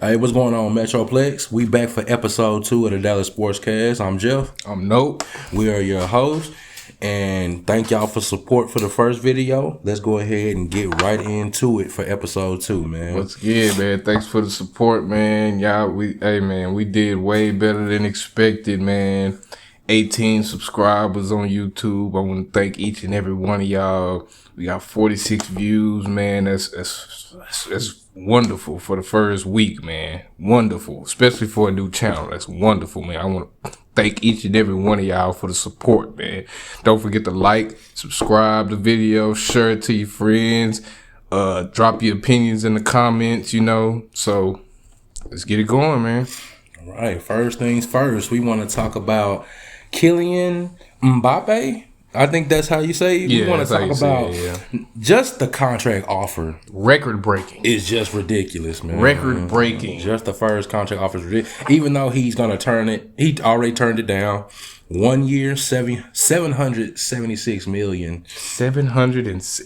Hey, what's going on, Metroplex? We back for episode 2 of the Dallas Sportscast. I'm Jeff. I'm Nope. We are your hosts, and thank y'all for support for the first video. Let's go ahead and get right into it for episode 2, man. What's good, man? Thanks for the support, man. Y'all, we did way better than expected, man. 18 subscribers on YouTube. I want to thank each and every one of y'all. We got 46 views, man. That's wonderful for the first week, man. Wonderful, especially for a new channel. That's wonderful, man. I want to thank each and every one of y'all for the support, man. Don't forget to like, subscribe the video, share it to your friends, drop your opinions in the comments, So let's get it going, man. All right, first things first, we want to talk about Kylian Mbappe. I think that's how you say it. Yeah, we want to talk about just the contract offer. Record breaking. It's just ridiculous, man. Record breaking. Just the first contract offer is ridiculous. Even though he's going to turn it, he already turned it down. 1 year, $776 million.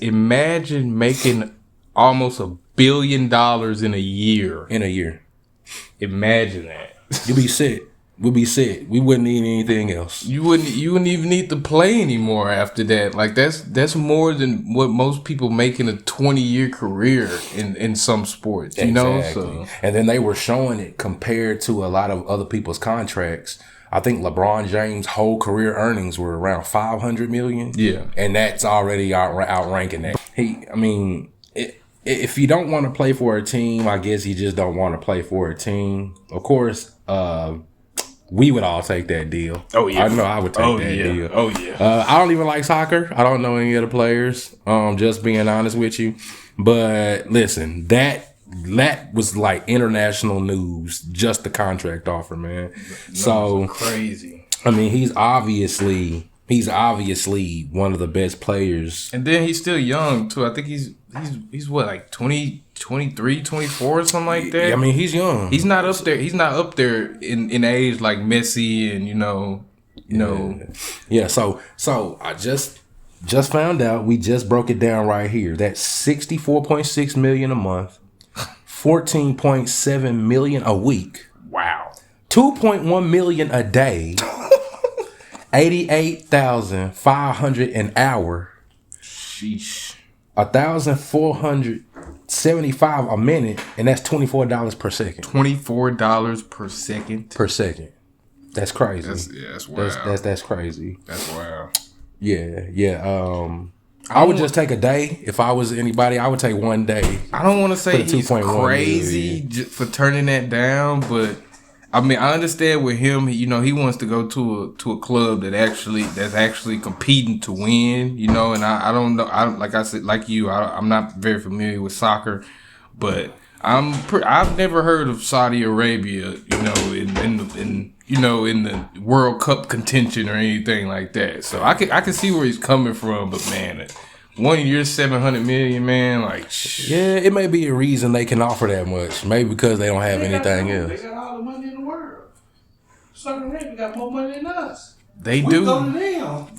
Imagine making almost $1 billion in a year. Imagine that. You'd be sick. We'd be sick. We wouldn't need anything else. You wouldn't even need to play anymore after that. Like that's more than what most people make in a 20-year career in some sports. Exactly. So. And then they were showing it compared to a lot of other people's contracts. I think LeBron James' whole career earnings were around $500 million. Yeah, and that's already outranking that. If you don't want to play for a team, I guess you just don't want to play for a team. Of course, we would all take that deal. Oh, yeah. I know I would take that deal. Oh, yeah. I don't even like soccer. I don't know any of the players, just being honest with you. But listen, that was like international news, just the contract offer, man. So crazy. I mean, he's obviously one of the best players. And then he's still young, too. I think he's what, like 23, 24 or something like that. I mean, he's young. He's not up there. He's not up there in age like Messi and Yeah. So I just found out. We just broke it down right here. That's $64.6 million a month, $14.7 million a week. Wow. $2.1 million a day. $88,500 an hour. Sheesh. $1,475 a minute, and that's $24 per second. $24 per second. Per second. That's crazy. That's wild. That's crazy. That's wild. Yeah. I would just take a day. If I was anybody, I would take 1 day. I don't want to say he's crazy for turning that down, but I mean, I understand with him. He wants to go to a club that's actually competing to win. And I don't know. Like I said, like you, I'm not very familiar with soccer, but I've never heard of Saudi Arabia. In the World Cup contention or anything like that. So I can see where he's coming from, but man, 1 year, $700 million, man. Like, yeah, it may be a reason they can offer that much. Maybe because they don't have anything else. They got all the money in the world. Saudi Arabia got more money than us. They do.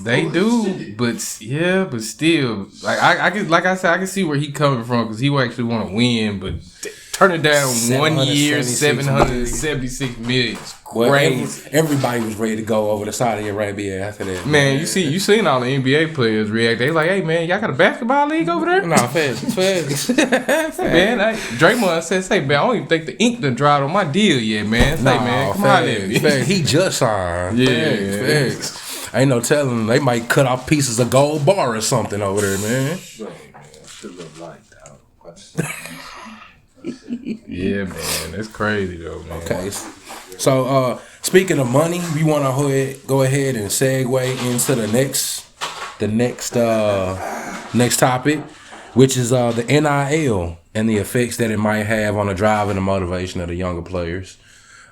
They do. But still, I can see where he coming from because he will actually want to win, but turn it down 1 year, $776 million. Crazy. Everybody was ready to go over to Saudi Arabia after that. Man, you seen all the NBA players react. They like, hey man, y'all got a basketball league over there? No, fast. Man, Draymond says, hey man, I don't even think the ink done dried on my deal yet, man. Come on in. He just signed. Yeah. Ain't no telling. They might cut off pieces of gold bar or something over there, man. Should look like that. Yeah, man, that's crazy though, man. Okay. So, speaking of money, we want to go ahead and segue into the next topic, which is the NIL and the effects that it might have on the drive and the motivation of the younger players.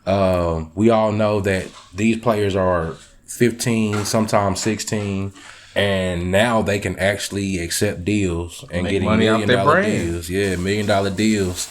We all know that these players are 15, sometimes 16, and now they can actually accept deals and get $1 million deals. Yeah, $1 million deals.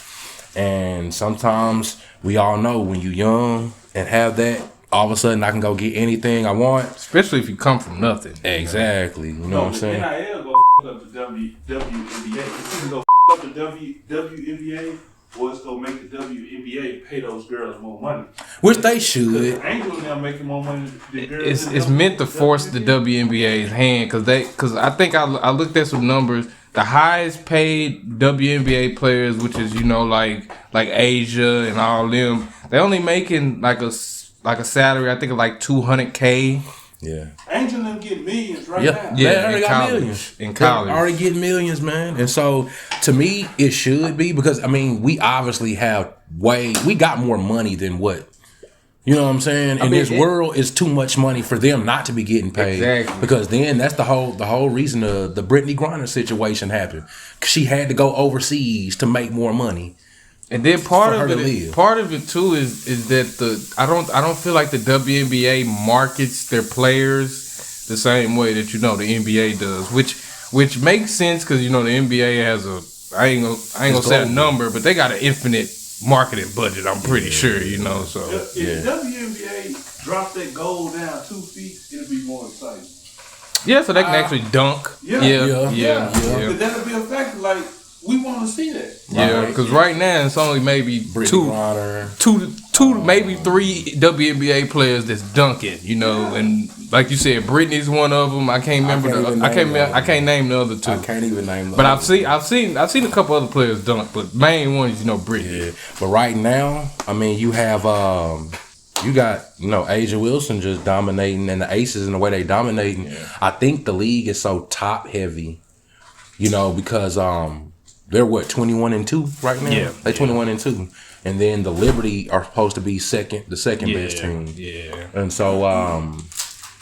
And sometimes we all know when you're young and have that, all of a sudden I can go get anything I want. Especially if you come from nothing. Exactly. You know what I'm saying? NIL go up the WNBA. It's either go up the WNBA Boys gonna make the WNBA pay those girls more money. Which they should. Angel now making more money than the girls. It's meant to force the WNBA's hand because I think I looked at some numbers. The highest paid WNBA players, which is like Asia and all them, they only making like a salary. I think of like $200K. Yeah. Angel them get millions right now. Yeah, they already got millions. In college. They already getting millions, man. And so, to me, it should be because, we obviously we got more money than what, you know what I'm saying? In this world, it's too much money for them not to be getting paid. Exactly. Because then that's the whole reason the Brittany Griner situation happened. She had to go overseas to make more money. And then part of it too is that I don't feel like the WNBA markets their players the same way that the NBA does, which makes sense because the NBA has I ain't gonna say a number, but they got an infinite marketing budget. I'm pretty sure so. If the WNBA dropped that goal down 2 feet, it'll be more exciting. Yeah, so they can actually dunk. Yeah. But that'll be a factor. Like we want to see that. Yeah, because right now it's only maybe two, maybe 3 WNBA players that's dunking. And like you said, Brittany's one of them. I can't remember. I can't name the other 2. I can't even name them. But I've seen a couple other players dunk. But main one is Brittany. Yeah. But right now, you have you got Asia Wilson just dominating, and the Aces and the way they dominating. Yeah. I think the league is so top heavy, because they're 21-2 right now. Yeah, they 21-2, and then the Liberty are supposed to be the second best team. Yeah, and so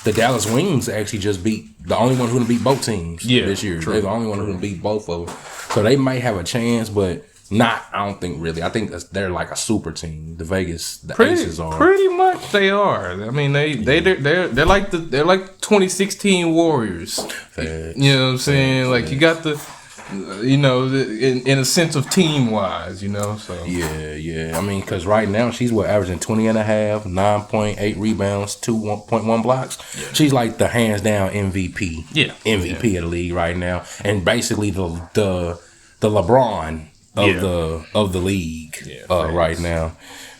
the Dallas Wings actually just beat the only one who beat both teams this year. True. They're the only one who beat both of them, so they might have a chance, but not. I don't think really. I think they're like a super team. The Aces are pretty much. They are. They're like 2016 Warriors. Facts. You know what I'm saying? Like you got the. In a sense of team wise, so. Yeah. Because right now she's averaging 20.5, 9.8 rebounds, 2.1 blocks. Yeah. She's like the hands down MVP. Yeah. MVP of the league right now. And basically the LeBron of the league right now.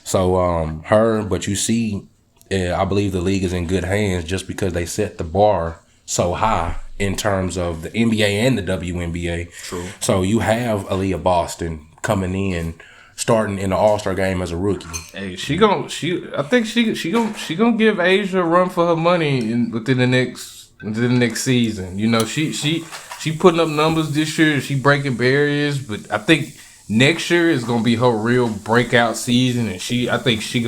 So but you see, I believe the league is in good hands just because they set the bar so high in terms of the NBA and the WNBA. True. So you have Aaliyah Boston coming in, starting in the All-Star game as a rookie. Hey, I think she gonna give Asia a run for her money within the next season. She putting up numbers this year. She breaking barriers, but I think next year is gonna be her real breakout season, and I think she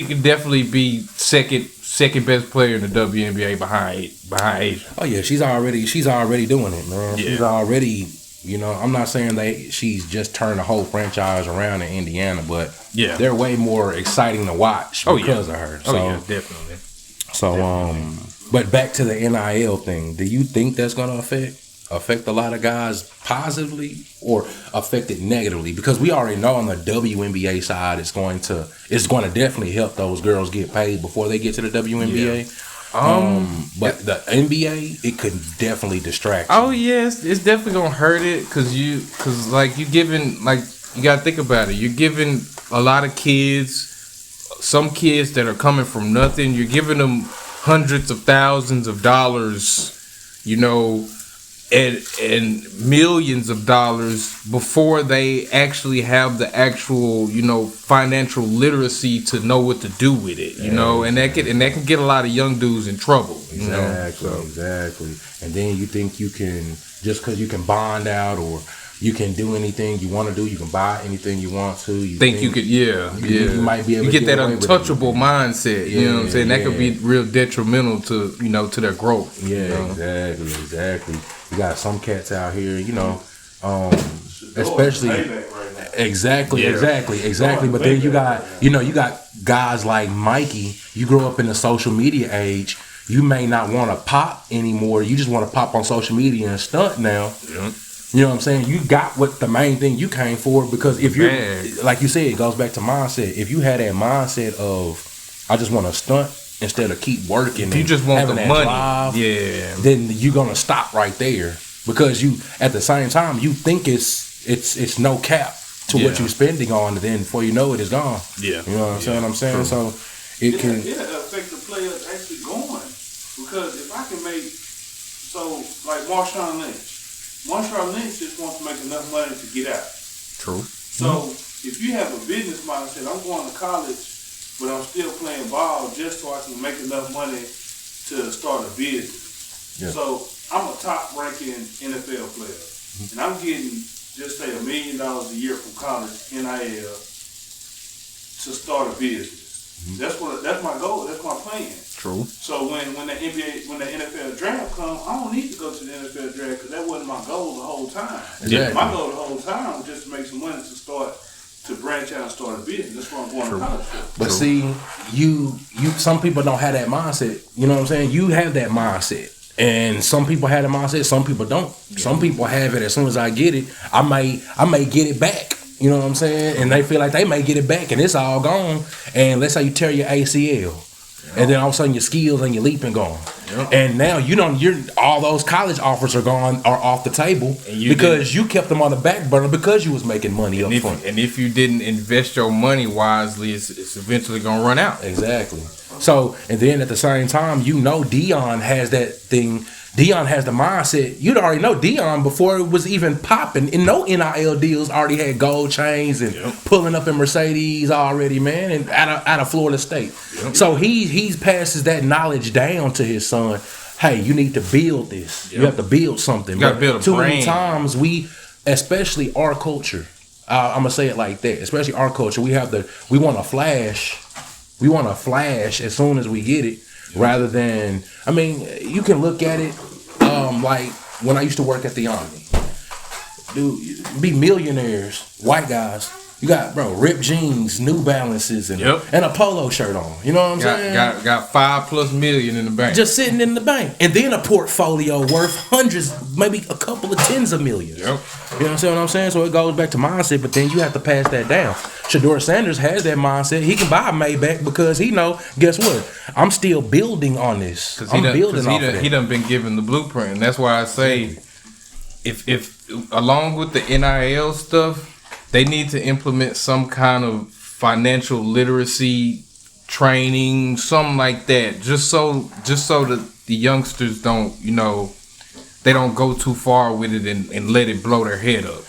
could definitely be second best player in the WNBA behind Asia. Oh yeah, she's already doing it, man. Yeah. She's already, I'm not saying she's just turned the whole franchise around in Indiana, but they're way more exciting to watch because of her. So, definitely. So but back to the NIL thing, do you think that's gonna affect a lot of guys positively or affect it negatively? Because we already know on the WNBA side it's going to definitely help those girls get paid before they get to the WNBA. But the NBA, it could definitely distract you. Oh yes, it's definitely gonna hurt it because you gotta think about it. You're giving a lot of some kids that are coming from nothing. You're giving them hundreds of thousands of dollars, and millions of dollars before they actually have the actual, financial literacy to know what to do with it, and that can get a lot of young dudes in trouble. Exactly. And then you think you can, just because you can bond out or you can do anything you want to do, you can buy anything you want to. You could, you might be able to get that untouchable mindset. You know what I'm saying? That could be real detrimental to to their growth. Yeah, exactly. You got some cats out here, especially exactly. But then you got guys like Mikey. You grow up in the social media age. You may not want to pop anymore. You just want to pop on social media and stunt now. Yeah. You know what I'm saying? You got what the main thing you came for, because if you're, like you said, it goes back to mindset. If you had that mindset of, I just want to stunt instead of keep working, you just want the money, then you're going to stop right there, because you, at the same time, you think it's it's no cap to what you're spending on, and then before you know it, it's gone. Yeah. You know what I'm saying? So it can affect the players actually going, because if I can make like Marshawn Lynch just wants to make enough money to get out. True. So if you have a business mindset, I'm going to college, but I'm still playing ball just so I can make enough money to start a business. Yeah. So I'm a top-ranking NFL player, and I'm getting, just say, $1 million a year from college, NIL, to start a business. That's my goal. That's my plan. True. So when the NFL draft comes, I don't need to go to the NFL draft because that wasn't my goal the whole time. Exactly. My goal the whole time was just to make some money to branch out and start a business. That's what I'm going to college for. But see, you some people don't have that mindset. You know what I'm saying? You have that mindset. And some people have that mindset, some people don't. Yeah. Some people have it as soon as I get it, I may get it back. You know what I'm saying? And they feel like they may get it back and it's all gone. And let's say you tear your ACL. And then all of a sudden your skills and your leaping gone. Yep. And now you're all those college offers are off the table because you kept them on the back burner because you was making money up front. And if you didn't invest your money wisely, it's eventually gonna run out. Exactly. So, and then at the same time, Dion has that thing. Dion has the mindset. You'd already know Dion before it was even popping. And no NIL deals already had gold chains and pulling up in Mercedes already, man, and out of Florida State. Yep. So he passes that knowledge down to his son. Hey, you need to build this. Yep. You have to build something. You got to build a too brand. many times especially our culture. I'm gonna say it like that. Especially our culture, we want to flash. We want to flash as soon as we get it. Rather than, I mean, you can look at it like when I used to work at the Army. Dude, be millionaires, white guys. You got, ripped jeans, New Balances, and a polo shirt on. You know what I'm saying? Got $5+ million in the bank. Just sitting in the bank. And then a portfolio worth hundreds, maybe a couple of tens of millions. Yep. You know what I'm saying? So it goes back to mindset, but then you have to pass that down. Shador Sanders has that mindset. He can buy a Maybach because he know, guess what? I'm still building on this. I'm building off of that. He done been given the blueprint. And that's why I say, if along with the NIL stuff, they need to implement some kind of financial literacy training, something like that, just so that the youngsters don't, they don't go too far with it and let it blow their head up.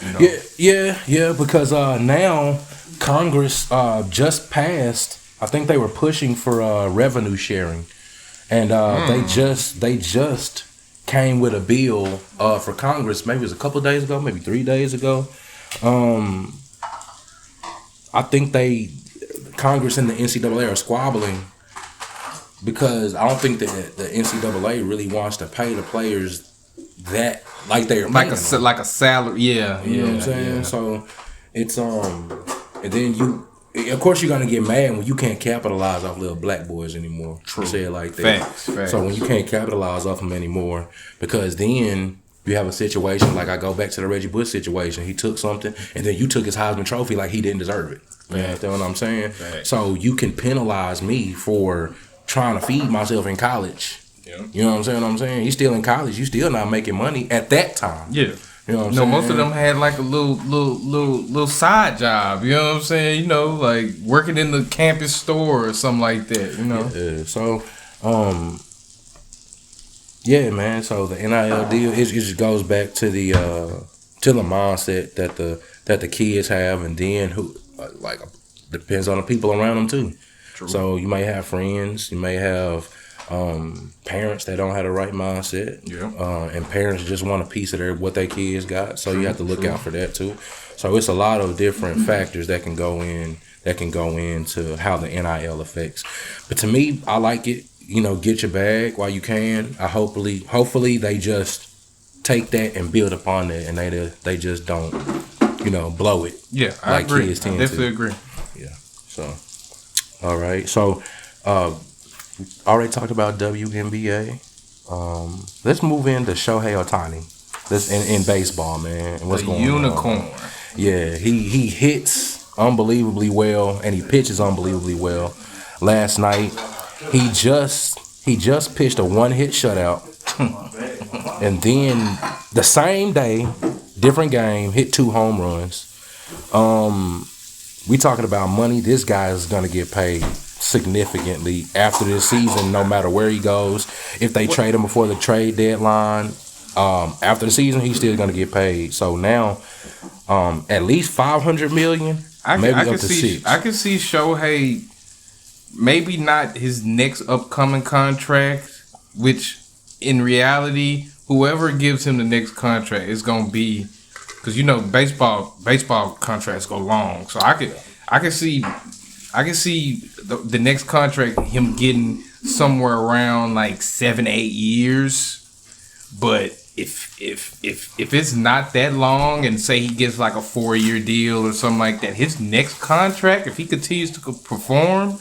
Yeah, because now Congress just passed. I think they were pushing for revenue sharing, and they just came with a bill for Congress. Maybe it was a couple of days ago, maybe 3 days ago. I think Congress and the NCAA are squabbling because I don't think that the NCAA really wants to pay the players that like they're like a salary. Yeah, you know what I'm saying. Yeah. So it's and then of course you're gonna get mad when you can't capitalize off little black boys anymore. True. Say it like that. Facts. So when you can't capitalize off them anymore, because then you have a situation like I go back to the Reggie Bush situation. He took something, and then you took his Heisman Trophy like he didn't deserve it. You understand what I'm saying? Right. So you can penalize me for trying to feed myself in college. Yeah. You know what I'm saying? He's still in college. You still not making money at that time. Yeah. You know what I'm saying? Most of them had like a little side job. You know what I'm saying? Like working in the campus store or something like that. Yeah. So, yeah, man. So the NIL deal, it just goes back to the mindset that the kids have, and then who depends on the people around them too. True. So you may have friends, you may have parents that don't have the right mindset, and parents just want a piece of what their kids got. So you have to look out for that too. So it's a lot of different factors that can go into how the NIL affects. But to me, I like it. Get your bag while you can. Hopefully they just take that and build upon it, and they just don't, blow it. Yeah, I agree. Kids tend definitely to. Agree. Yeah. So, all right. So, already talked about WNBA. Let's move into Shohei Ohtani. This in baseball, man. And what's going on? Unicorn. Yeah, he hits unbelievably well, and he pitches unbelievably well. Last night, he just pitched a one-hit shutout, and then the same day, different game, hit 2 home runs. We talking about money. This guy is going to get paid significantly after this season, no matter where he goes. If they trade him before the trade deadline, after the season, he's still going to get paid. So now, at least $500 million, maybe up to 6. I can see Shohei, maybe not his next upcoming contract, which in reality, whoever gives him the next contract is going to be, because you know baseball contracts go long. So I can see the next contract, him getting somewhere around like 7-8 years. But if it's not that long, and say he gets like a 4-year deal or something like that, his next contract, if he continues to perform,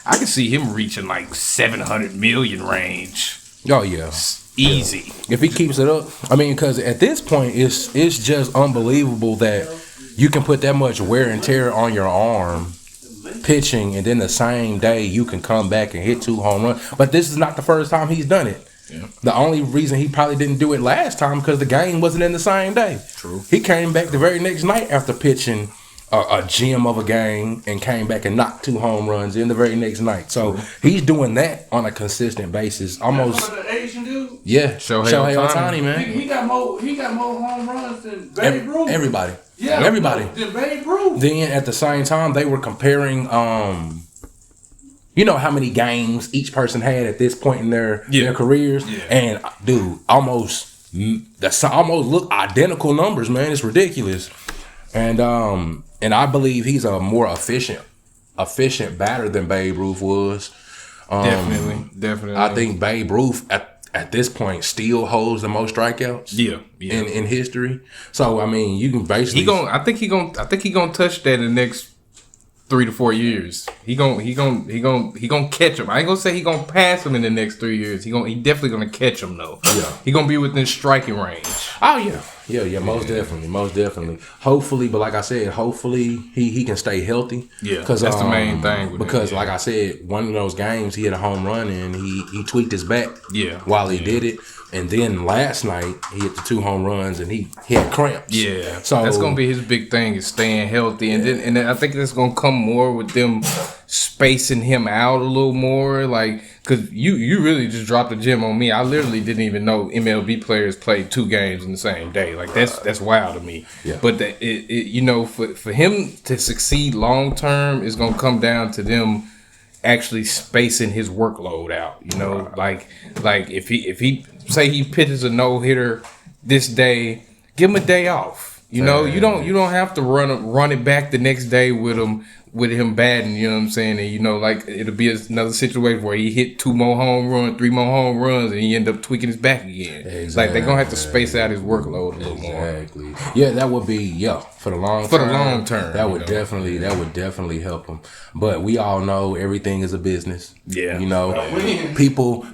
I can see him reaching like 700 million range. Oh yeah, easy. Yeah. If he keeps it up, I mean, because at this point, it's just unbelievable that you can put that much wear and tear on your arm pitching, and then the same day you can come back and hit 2 home runs. But this is not the first time he's done it. Yeah. The only reason he probably didn't do it last time because the game wasn't in the same day. True. He came back the very next night after pitching a gem of a game and came back and knocked 2 home runs in the very next night. So he's doing that on a consistent basis. Almost. That's the Asian dude? Yeah. Shohei Ohtani, man. He got more home runs than Babe Ruth. Everybody. Yeah. Everybody. Than Babe Ruth. Then at the same time, they were comparing. You know how many games each person had at this point in their careers, and dude, almost look identical numbers, man. It's ridiculous, and I believe he's a more efficient batter than Babe Ruth was. Definitely. I think Babe Ruth at this point still holds the most strikeouts. Yeah. In history. So I mean, you can basically I think he gonna touch that in the next 3 to 4 years. He gonna catch him. I ain't gonna say he gonna pass him in the next 3 years. He definitely gonna catch him though. Yeah. He gonna be within striking range. Oh yeah. Yeah, most definitely. Hopefully, but like I said, hopefully he can stay healthy. Yeah, because that's the main thing. Because like I said, one of those games he hit a home run and he tweaked his back. Yeah. While he did it, and then last night he hit the 2 home runs and he had cramps. Yeah. So that's gonna be his big thing, is staying healthy, and then I think that's gonna come more with them spacing him out a little more, like. Cause you really just dropped a gem on me. I literally didn't even know MLB players played 2 games in the same day. Like that's wild to me. Yeah. But for him to succeed long term, it's gonna come down to them actually spacing his workload out. You know, like if he say he pitches a no-hitter this day, give him a day off. You know, you don't have to run it back the next day with him batting, you know what I'm saying? And, you know, like, it'll be another situation where he hit 2 more home runs, 3 more home runs, and he end up tweaking his back again. Exactly. Like, they're going to have to space out his workload a little more. Exactly. Yeah, that would be, for the long term. For the long term. That would definitely help him. But we all know everything is a business. Yeah. You know, people,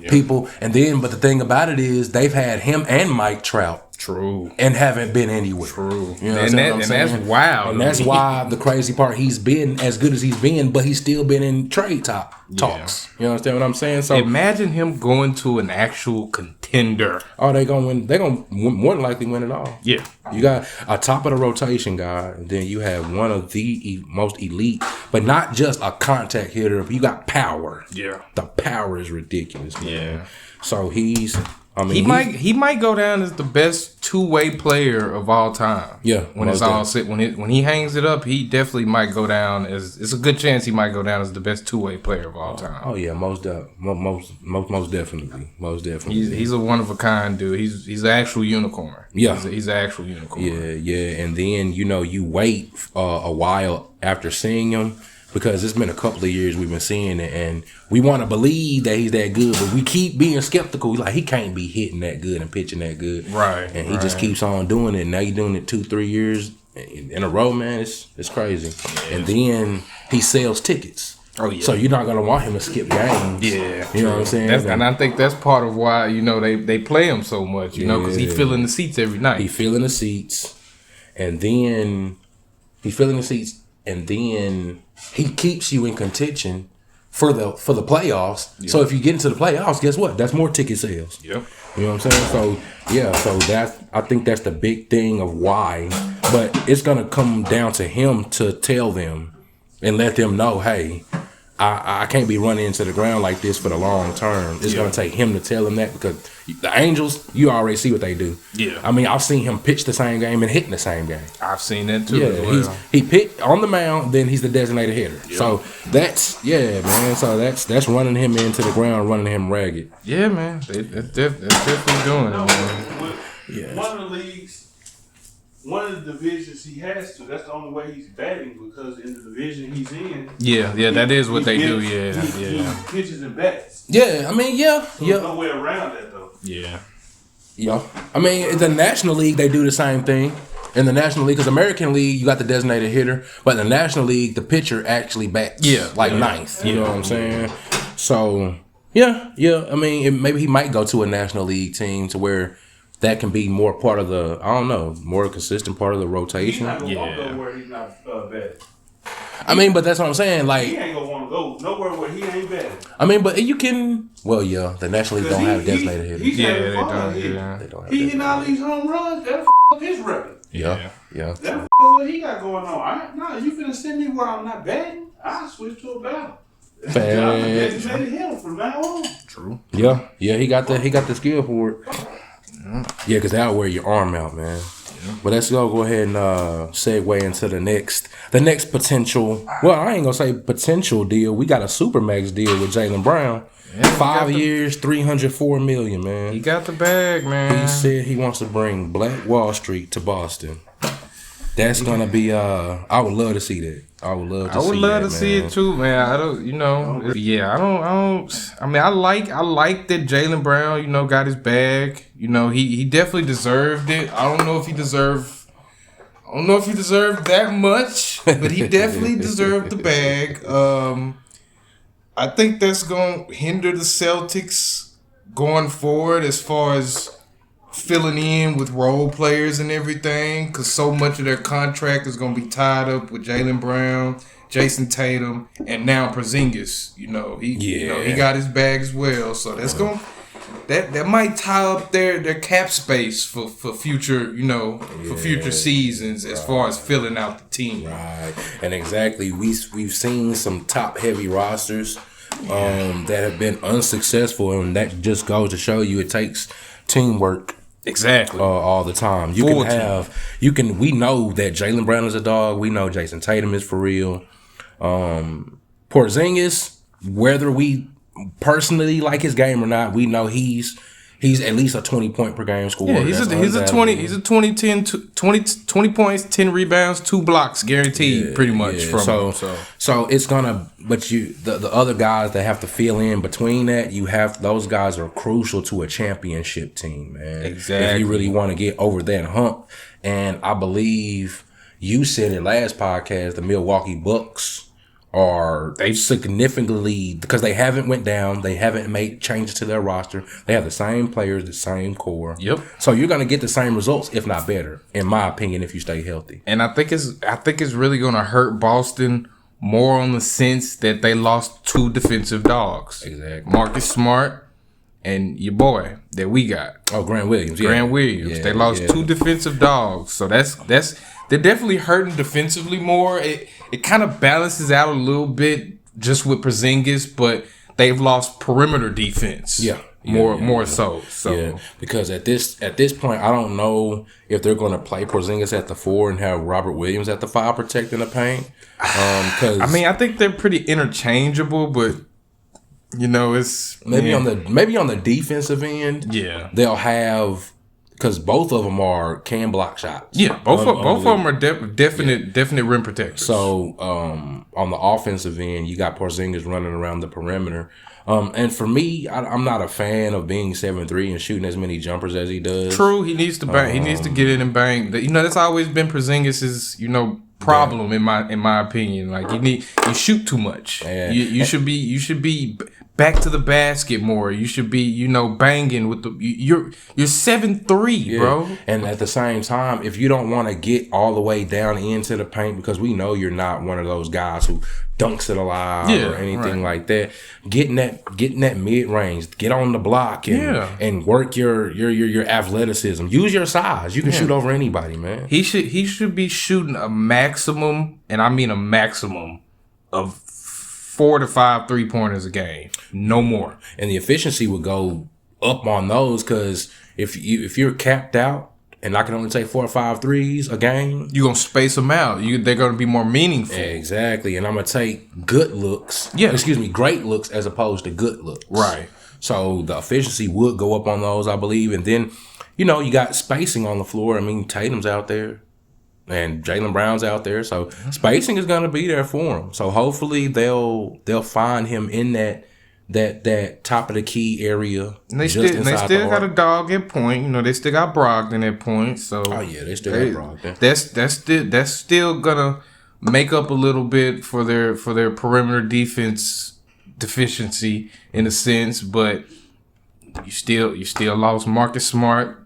and then, but the thing about it is they've had him and Mike Trout. True. And haven't been anywhere. True. You know and that's wild. And that's why the crazy part, he's been as good as he's been, but he's still been in trade talks. You understand what I'm saying? So imagine him going to an actual contender. Oh, they're gonna win. They're gonna more than likely win it all. Yeah. You got a top of the rotation guy, and then you have one of the most elite, but not just a contact hitter. But you got power. Yeah. The power is ridiculous, man. Yeah. So he might go down as the best 2-way player of all time. Yeah, when it's all set, when he hangs it up, he definitely might go down as. It's a good chance he might go down as the best 2-way player of all time. Oh yeah, most definitely. He's a one of a kind dude. He's an actual unicorn. Yeah, he's an actual unicorn. Yeah, and then you wait a while after seeing him. Because it's been a couple of years we've been seeing it, and we want to believe that he's that good, but we keep being skeptical. Like, he can't be hitting that good and pitching that good, right? And he just keeps on doing it. Now you're doing it 2-3 years in a row, man. It's crazy. Yeah. And then he sells tickets. Oh yeah. So you're not gonna want him to skip games. Yeah. You know what I'm saying? And I think that's part of why they play him so much. You know, because he's filling the seats every night. He's filling the seats, and then he keeps you in contention for the playoffs. Yep. So if you get into the playoffs, guess what? That's more ticket sales. Yep. You know what I'm saying? So yeah, I think that's the big thing of why. But it's gonna come down to him to tell them and let them know, hey, I can't be running into the ground like this for the long term. It's going to take him to tell them that, because the Angels, you already see what they do. Yeah. I mean, I've seen him pitch the same game and hit in the same game. I've seen that too as well. He pitched on the mound, then he's the designated hitter. Yeah. So that's, man. So that's running him into the ground, running him ragged. Yeah, man. That's definitely doing it, man. Yeah. One of the leagues, one of the divisions he has to, that's the only way he's batting, because in the division he's in. Yeah, that is what they do. He pitches and bats. Yeah, I mean, So there's no way around that, though. Yeah. I mean, in the National League, they do the same thing. In the National League, because American League, you got the designated hitter, but in the National League, the pitcher actually bats ninth. You know what I'm saying? So, yeah. I mean, maybe he might go to a National League team to where that can be more part of the, I don't know, more consistent part of the rotation. He's not going to want to go where he's not batting. I mean, but that's what I'm saying. Like, he ain't going to want to go nowhere where he ain't batting. I mean, but you can, the National League don't have designated hitters. They don't. He hitting all these home runs, that'll up his record. Yeah. That'll what he got going on. You finna send me where I'm not batting? I'll switch to a battle. I'm designated hitter from now on. True. Yeah, he got the skill for it. Yeah, because that'll wear your arm out, man. Yeah. But let's go ahead and segue into the next potential. Well, I ain't gonna say potential deal. We got a Supermax deal with Jaylen Brown. Yeah, 5 years, $304 million, man. He got the bag, man. He said he wants to bring Black Wall Street to Boston. That's gonna be. I would love to see that. I would love to see it too, man. I don't. I mean, I like that Jaylen Brown, got his bag. He definitely deserved it. I don't know if he deserved that much, but he definitely deserved the bag. I think that's gonna hinder the Celtics going forward as far as filling in with role players and everything, because so much of their contract is going to be tied up with Jaylen Brown, Jason Tatum, and now Porzingis. He got his bag as well, so that's going that might tie up their cap space for future for future seasons as far as filling out the team. Right, and exactly we've seen some top heavy rosters that have been unsuccessful, and that just goes to show you it takes teamwork. Exactly. All the time. We know that Jaylen Brown is a dog. We know Jason Tatum is for real. Porzingis, whether we personally like his game or not, we know he's at least a 20-point per game scorer. Yeah, he's a 20 points, 10 rebounds, 2 blocks guaranteed pretty much from him. So it's gonna, but the other guys that have to fill in between that, those guys are crucial to a championship team, man. Exactly. If you really want to get over that hump. And I believe you said it last podcast, the Milwaukee Bucks they significantly, because they haven't went down, they haven't made changes to their roster. They have the same players, the same core. Yep. So you're gonna get the same results, if not better, in my opinion, if you stay healthy. And I think it's really gonna hurt Boston more on the sense that they lost 2 defensive dogs. Exactly. Marcus Smart and your boy that we got. Oh, Grant Williams. Yeah. Grant Williams. Yeah, they lost 2 defensive dogs. So that's they're definitely hurting defensively more. It kind of balances out a little bit just with Porzingis, but they've lost perimeter defense. Yeah. More so. Yeah, because at this point, I don't know if they're going to play Porzingis at the 4 and have Robert Williams at the 5 protecting the paint. I mean, I think they're pretty interchangeable, but it's maybe on the defensive end. Yeah, they'll have, because both of them can block shots. Yeah, both of them are definite rim protectors. So on the offensive end, you got Porzingis running around the perimeter. And for me, I'm not a fan of being 7'3" and shooting as many jumpers as he does. True, he needs to bang. He needs to get in and bang. That's always been Porzingis's problem in my opinion. Like you shoot too much. Yeah. You should be back to the basket more. You should be, banging with the. You're 7'3", bro. And at the same time, if you don't want to get all the way down into the paint, because we know you're not one of those guys who dunks it alive or anything like that. Getting that mid range, get on the block and work your athleticism. Use your size. You can shoot over anybody, man. He should be shooting a maximum, and I mean a maximum of 4 to 5 3-pointers a game, no more. And the efficiency would go up on those, because if you're capped out and I can only take 4 or 5 threes a game, you're gonna space them out. They're gonna be more meaningful. Exactly. And I'm gonna take great looks as opposed to good looks. Right. So the efficiency would go up on those, I believe. And then, you got spacing on the floor. I mean, Tatum's out there. And Jaylen Brown's out there, so spacing is gonna be there for him. So hopefully they'll find him in that top of the key area. And they still got a dog at point. They still got Brogdon at point. So they still got Brogdon. That's still gonna make up a little bit for their perimeter defense deficiency in a sense, but you still lost Marcus Smart.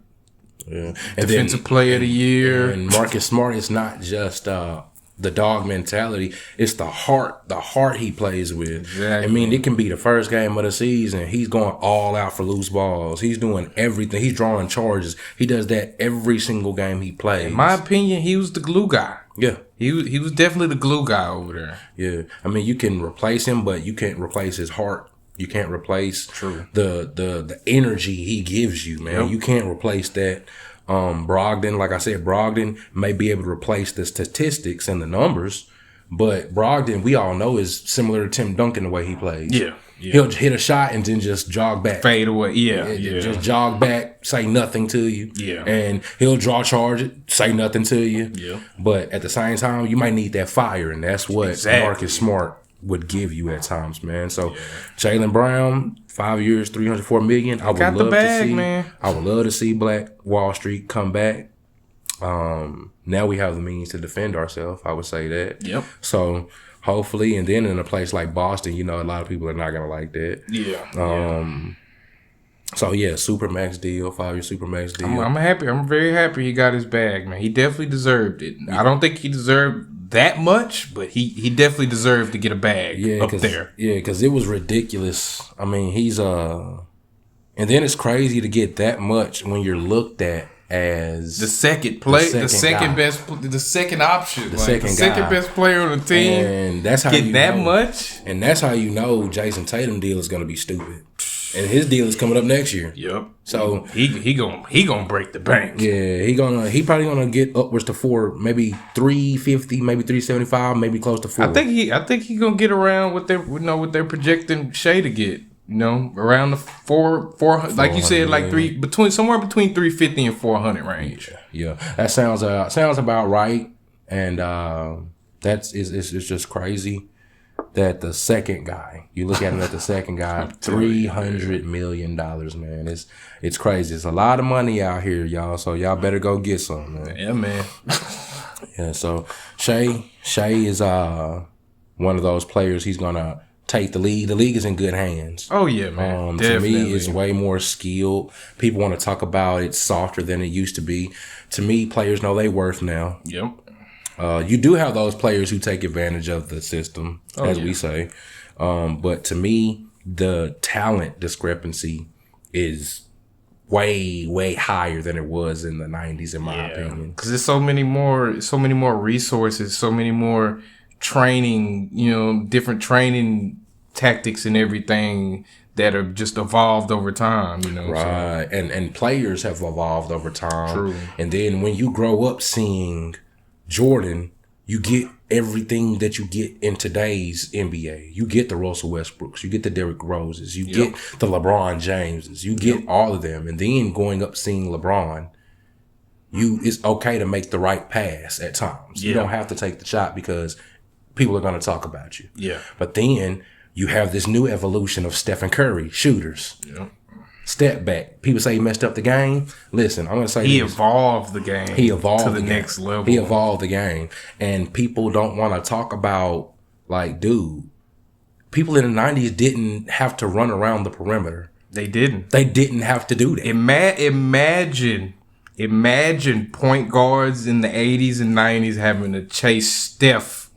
Yeah. Defensive player of the year. And Marcus Smart is not just the dog mentality. It's the heart he plays with. Exactly. I mean, it can be the first game of the season. He's going all out for loose balls. He's doing everything. He's drawing charges. He does that every single game he plays. In my opinion, he was the glue guy. Yeah. He was definitely the glue guy over there. Yeah. I mean, you can replace him, but you can't replace his heart. You can't replace the energy he gives you, man. Yep. You can't replace that. Brogdon, like I said, Brogdon may be able to replace the statistics and the numbers, but Brogdon, we all know, is similar to Tim Duncan the way he plays. Yeah. He'll hit a shot and then just jog back. Fade away. Yeah. Just jog back, say nothing to you. Yeah. And he'll draw charge, say nothing to you. Yeah. But at the same time, you might need that fire, and that's what Marcus Smart would give you at times, man. So Jaylen Brown, 5 years, $304 million. I would love to see Black Wall Street come back. Now we have the means to defend ourselves. I would say that. Yep. So hopefully, and then in a place like Boston, a lot of people are not gonna like that. Yeah. So Supermax deal, 5-year Supermax deal. I'm happy. I'm very happy he got his bag, man. He definitely deserved it. I don't think he deserved that much, but he definitely deserved to get a bag up there. Yeah, because it was ridiculous. I mean, he's and then it's crazy to get that much when you're looked at as the second option, the second best player on the team. And that's how get that much. And that's how you know Jason Tatum deal is going to be stupid. And his deal is coming up next year. Yep. So he gonna break the bank. Yeah, he probably gonna get upwards to 4, maybe 350, maybe 375, maybe close to 4. I think he gonna get around what they're projecting Shea to get. Around the 400, like you said, like somewhere between 350 and 400 range. Yeah, that sounds about right. And it's just crazy that the second guy, you look at him at the second guy, $300 million, man. It's crazy. It's a lot of money out here, y'all. So y'all better go get some, man. Yeah, man. Yeah. So Shea is one of those players. He's gonna take the league. The league is in good hands. Oh yeah, man. To me, it's way more skilled. People want to talk about it's softer than it used to be. To me, players know their worth now. Yep. You do have those players who take advantage of the system, we say. But to me, the talent discrepancy is way, way higher than it was in the 90s, in my opinion. Because there's so many more resources, so many more training, different training tactics and everything that have just evolved over time, Right. So. And players have evolved over time. True. And then when you grow up seeing Jordan, you get everything that you get in today's NBA. You get the Russell Westbrooks, you get the Derrick Roses, you get the LeBron Jameses, you get all of them. And then going up seeing LeBron, it's okay to make the right pass at times. You don't have to take the shot because people are going to talk about you. Yeah. But then you have this new evolution of Stephen Curry, shooters. Yeah. Step back. People say he messed up the game. Listen, I'm going to say he evolved the game. He evolved to the next level. He evolved the game. And people don't want to talk about, like, dude, people in the 90s didn't have to run around the perimeter. They didn't. They didn't have to do that. Imagine point guards in the 80s and 90s having to chase Steph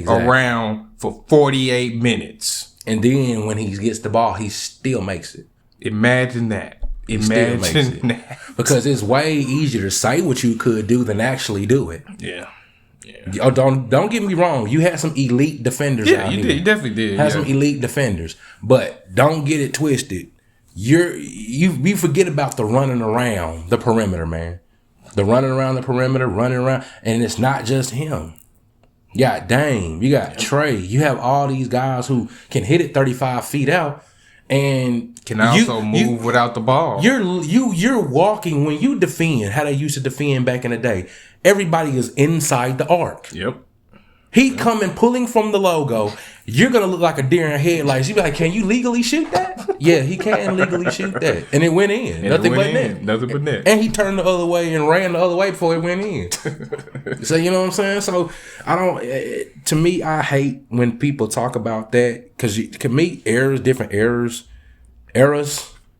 around for 48 minutes. And then when he gets the ball, he still makes it. Imagine that. Imagine that. Because it's way easier to say what you could do than actually do it. Yeah. Oh, don't get me wrong. You had some elite defenders out here. Yeah, you did. You definitely did. Had some elite defenders. But don't get it twisted. You forget about the running around the perimeter, man. The running around the perimeter, and it's not just him. You got Dame, you got Trey, you have all these guys who can hit it 35 feet out and can also move without the ball. You're walking when you defend how they used to defend back in the day. Everybody is inside the arc. Yep. He coming pulling from the logo. You're gonna look like a deer in headlights. You be like, can you legally shoot that? Yeah, he can legally shoot that, and it went in. Nothing but net. And he turned the other way and ran the other way before it went in. So you know what I'm saying? So I don't. To me, I hate when people talk about that because to me, different eras.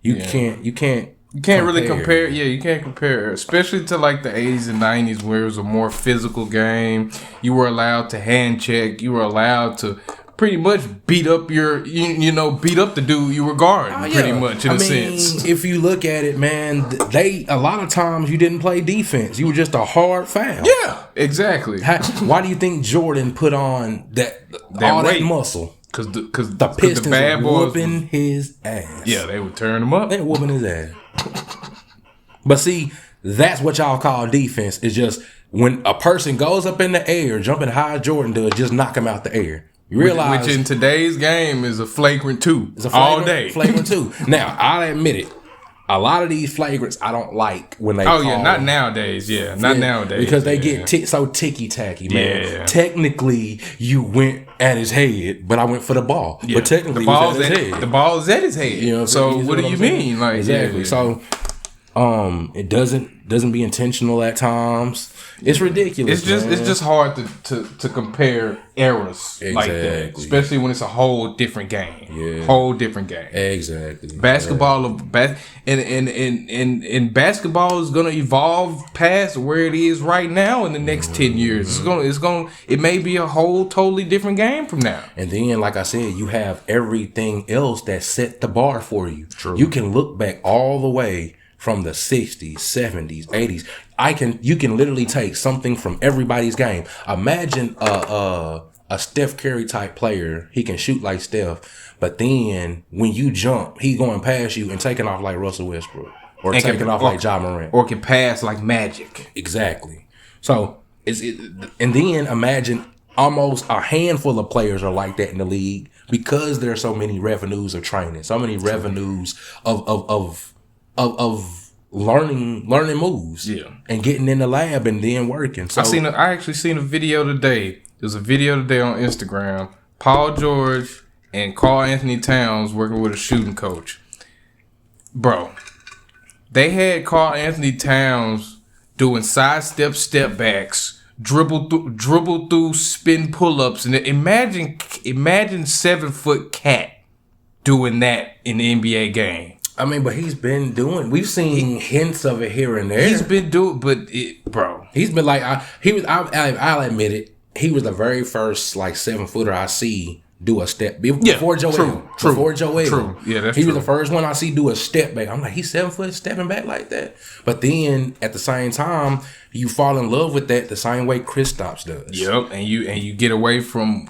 You can't really compare. Yeah, you can't compare, especially to like the 80s and 90s where it was a more physical game. You were allowed to hand check. You were allowed to pretty much beat up the dude you were guarding pretty much in a sense. If you look at it, man, a lot of times you didn't play defense. You were just a hard foul. Yeah, exactly. Why do you think Jordan put on that muscle? Because the Pistons bad were boys whooping his ass. Yeah, they would turn him up. They were whooping his ass. But see, that's what y'all call defense. Is just when a person goes up in the air, jumping high as Jordan does, just knock him out the air. You realize, which in today's game is a flagrant 2. It's all day. Flagrant 2. Now, I'll admit it. A lot of these flagrants I don't like when they not nowadays. Yeah, not nowadays. Because they get so ticky-tacky, man. Yeah. Technically, you went at his head, but I went for the ball. Yeah. But technically, the ball's at his head. You know, so what do you mean? Like, exactly. So, it doesn't be intentional at times. It's ridiculous. It's just hard to compare eras like that, especially when it's a whole different game. Yeah, whole different game. Exactly. Basketball and basketball is gonna evolve past where it is right now in the next 10 years. It may be a whole totally different game from now. And then, like I said, you have everything else that set the bar for you. True. You can look back all the way from the 60s, 70s, 80s. You can literally take something from everybody's game. Imagine a Steph Curry type player. He can shoot like Steph, but then when you jump, he's going past you and taking off like Russell Westbrook or taking off like Ja Morant. Or can pass like Magic. Exactly. So and then imagine almost a handful of players are like that in the league because there are so many revenues of training, so many revenues of learning moves, and getting in the lab and then working. So I actually seen a video today. There's a video today on Instagram. Paul George and Karl Anthony Towns working with a shooting coach. Bro, they had Karl Anthony Towns doing sidestep step backs, dribble through spin pull-ups, and imagine 7-foot cat doing that in the NBA game. I mean, but we've seen hints of it here and there. He's been doing, he's been like, I'll admit it. He was the very first like 7-footer I see do a step before Joel. Before Joel. True. Yeah, that's he true. was the first one I see do a step back. I'm like, he's 7 foot stepping back like that. But then at the same time, you fall in love with that the same way Kristaps does. Yep, and you get away from.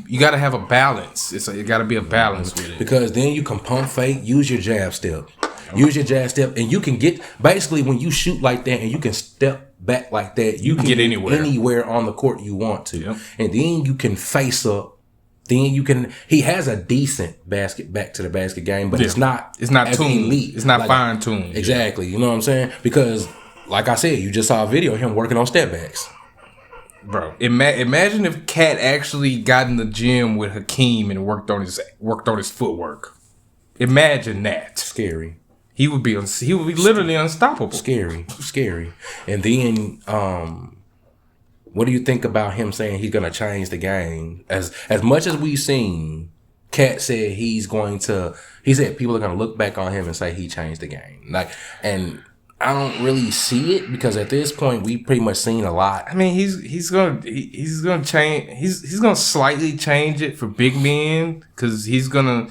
You got to have a balance. It got to be a balance with it. Because then you can pump fake, use your jab step, and you can get basically when you shoot like that and you can step back like that, you can get anywhere on the court you want to, yep. And then you can face up. Then he has a decent back to the basket game, but it's not tuned. Elite. It's not like, fine tuned. Exactly. You know what I'm saying? Because like I said, you just saw a video of him working on step backs. Bro, imagine if Cat actually got in the gym with Hakeem and worked on his footwork. Imagine that. Scary. He would be literally unstoppable. Scary. And then what do you think about him saying he's gonna change the game? As much as we've seen, Cat said he said people are gonna look back on him and say he changed the game. Like, and I don't really see it because at this point we pretty much seen a lot. I mean, he's gonna change. He's gonna slightly change it for big men because he's gonna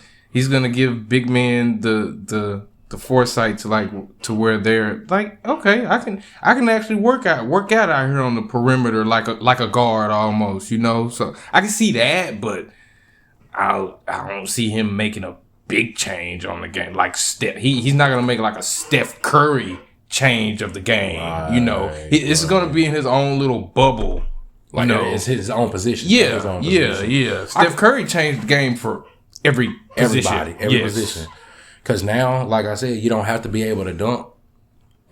give big men the foresight to where they're like, okay, I can actually work out here on the perimeter like a guard almost, you know. So I can see that, but I don't see him making a big change on the game like Steph. He's not gonna make like a Steph Curry change of the game, you know. It's gonna be in his own little bubble, like, you know. It's his own position. Yeah. Steph Curry changed the game for every position. Every position. Because now, like I said, you don't have to be able to dunk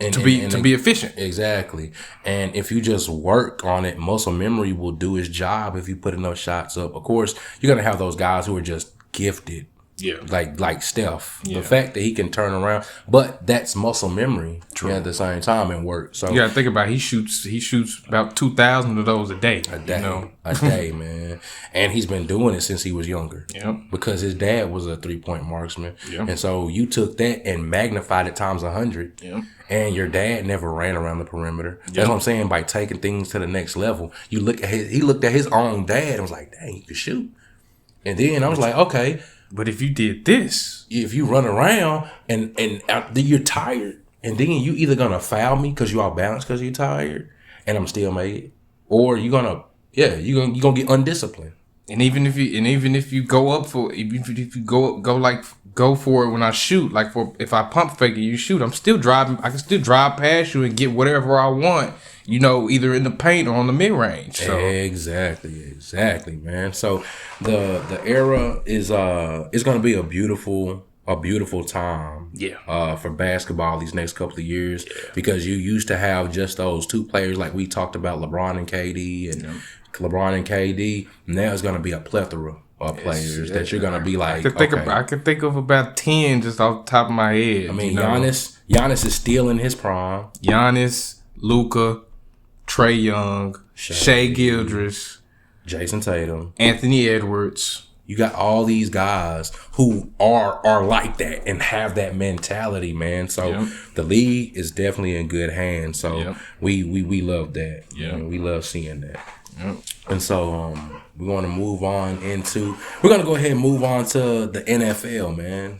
to be efficient. Exactly. And if you just work on it, muscle memory will do its job if you put enough shots up. Of course, you're gonna have those guys who are just gifted. Yeah. Like Steph. Yeah. The fact that he can turn around, but that's muscle memory. True. At the same time and work. So you gotta think about it. He shoots about 2,000 of those a day. A day, man. And he's been doing it since he was younger. Yep. Because his dad was a 3-point marksman. Yep. And so you took that and magnified it times 100. Yep. And your dad never ran around the perimeter. Yep. That's what I'm saying. By taking things to the next level, he looked at his own dad and was like, dang, he could shoot. And then I was like, okay. But if you did this, if you run around and you're tired, and then you either gonna foul me because you off balance because you're tired, and I'm still made, or you're gonna get undisciplined. And even if you go up for go for it when I shoot, like if I pump fake and you shoot, I'm still driving. I can still drive past you and get whatever I want. You know, either in the paint or on the mid range. So. Exactly, man. So the era is going to be a beautiful time. Yeah. For basketball these next couple of years, because you used to have just those two players like we talked about, LeBron and KD, and LeBron and KD. Now it's going to be a plethora of players that you're going to be like. I could think of about 10 just off the top of my head. I mean, Giannis is still in his prime. Giannis, Luka, Trae Young, Shai Gilgeous, Jason Tatum, Anthony Edwards. You got all these guys who are like that and have that mentality, man. So the league is definitely in good hands. So we love that. Yeah, we love seeing that. Yep. And so we want to we're gonna go ahead and move on to the NFL, man.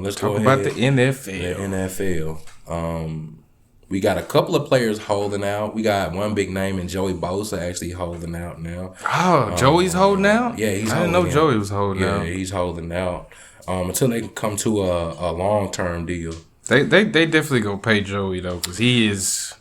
Let's talk about the NFL. The NFL. We got a couple of players holding out. We got one big name in Joey Bosa actually holding out now. Oh, Joey's holding out? Yeah, I didn't know Joey was holding out. Yeah, he's holding out until they can come to a long-term deal. They definitely gonna pay Joey though, because he is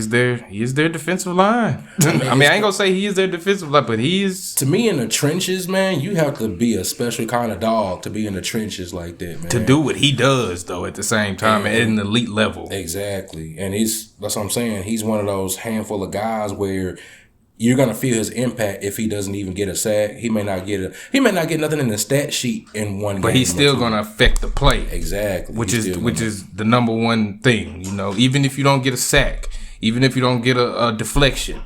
their defensive line. I mean, I ain't gonna say he is their defensive line, but he is. To me, in the trenches, man, you have to be a special kind of dog to be in the trenches like that, man. To do what he does, though, at the same time, at an elite level. Exactly, and that's what I'm saying. He's one of those handful of guys where you're gonna feel his impact if he doesn't even get a sack. He may not get nothing in the stat sheet in one game. But he's still gonna affect the play. Exactly. Which is the number one thing, you know. Even if you don't get a sack, even if you don't get a deflection,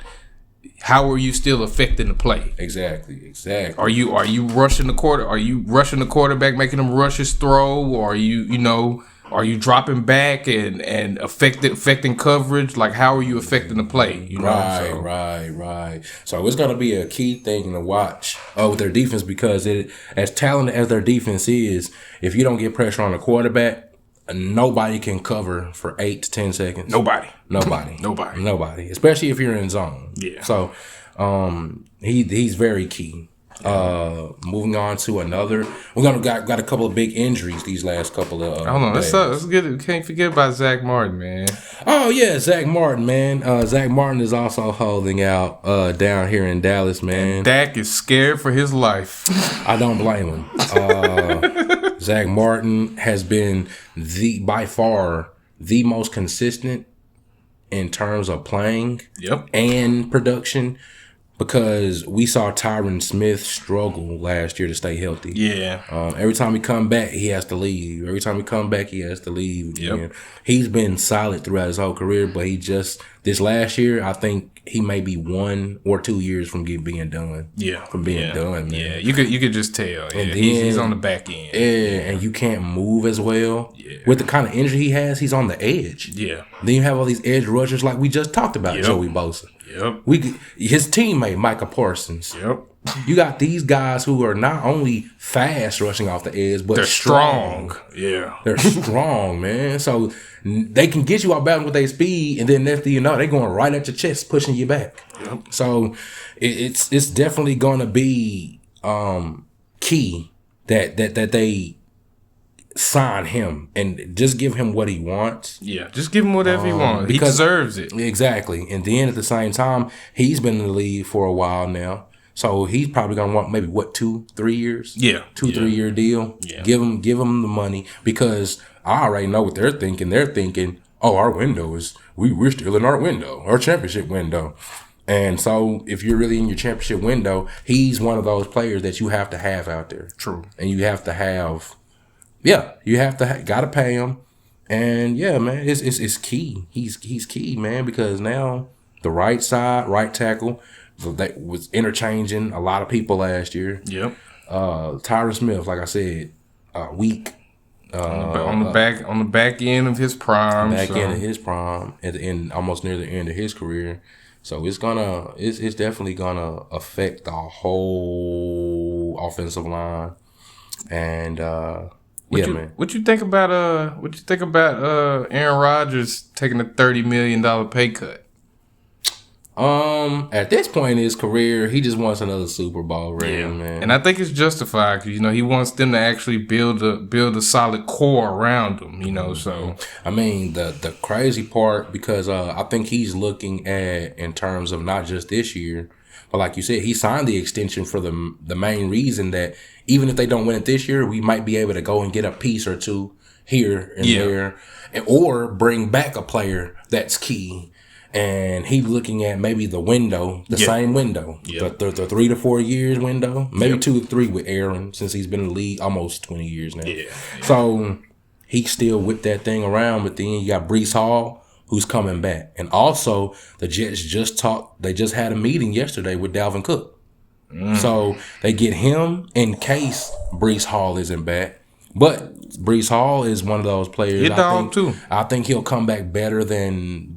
how are you still affecting the play? Exactly. Are you rushing the quarter? Are you rushing the quarterback, making him rush his throw, or are you dropping back and affecting coverage? Like, how are you affecting the play? Right. So it's gonna be a key thing to watch with their defense, because as talented as their defense is, if you don't get pressure on the quarterback, nobody can cover for 8 to 10 seconds. Nobody. Especially if you're in zone. Yeah. So he's very key. Moving on to another, got a couple of big injuries these last couple of hold on, let's get it. Can't forget about Zach Martin, man. Oh yeah, Zach Martin, man. Zach Martin is also holding out down here in Dallas, man. And Dak is scared for his life. I don't blame him. Zach Martin has been by far the most consistent in terms of playing and production. Because we saw Tyron Smith struggle last year to stay healthy. Yeah. Every time he come back, he has to leave. Yep. He's been solid throughout his whole career, but he just This last year, I think he may be 1 or 2 years from being done. Yeah, from being done. Man. Yeah, you could just tell. Yeah, And then, he's on the back end. Yeah, and you can't move as well. Yeah. With the kind of injury he has, he's on the edge. Yeah. Then you have all these edge rushers like we just talked about, Joey Bosa. Yep. His teammate, Micah Parsons. Yep. You got these guys who are not only fast rushing off the edge, but they're strong. Yeah. They're strong, man. So they can get you out batting with their speed, and then next thing you know, they're going right at your chest, pushing you back. Yep. So it's definitely going to be key that they sign him and just give him what he wants. Yeah, just give him whatever he wants. He deserves it. Exactly. And then at the same time, he's been in the league for a while now. So he's probably gonna want maybe 2-3 years. Yeah, 2-3 year deal. Yeah. Give him the money, because I already know what they're thinking. They're thinking, oh, our window is we're still in our window, our championship window. And so if you're really in your championship window, he's one of those players that you have to have out there. True. And you have to have, gotta pay him. And yeah, man, it's key. He's key, man, because now the right side, right tackle. So that was interchanging a lot of people last year. Yep. Tyron Smith, like I said, weak. On the back end of his prime. End of his prime, at the end, almost near the end of his career. So it's definitely gonna affect the whole offensive line. And man. What you think about Aaron Rodgers taking a $30 million pay cut? At this point in his career, he just wants another Super Bowl ring, man. And I think it's justified because he wants them to actually build a solid core around him. So I mean, the crazy part, because I think he's looking at, in terms of not just this year, but like you said, he signed the extension for the main reason that even if they don't win it this year, we might be able to go and get a piece or two here and there, or bring back a player that's key. And he's looking at maybe the window, same window, the 3 to 4 years window, maybe 2 to 3 with Aaron, since he's been in the league almost 20 years now. Yeah. So he's still with that thing around, but then you got Breece Hall, who's coming back. And also the Jets just had a meeting yesterday with Dalvin Cook. So they get him in case Breece Hall isn't back. But Breece Hall is one of those players. I think he'll come back better than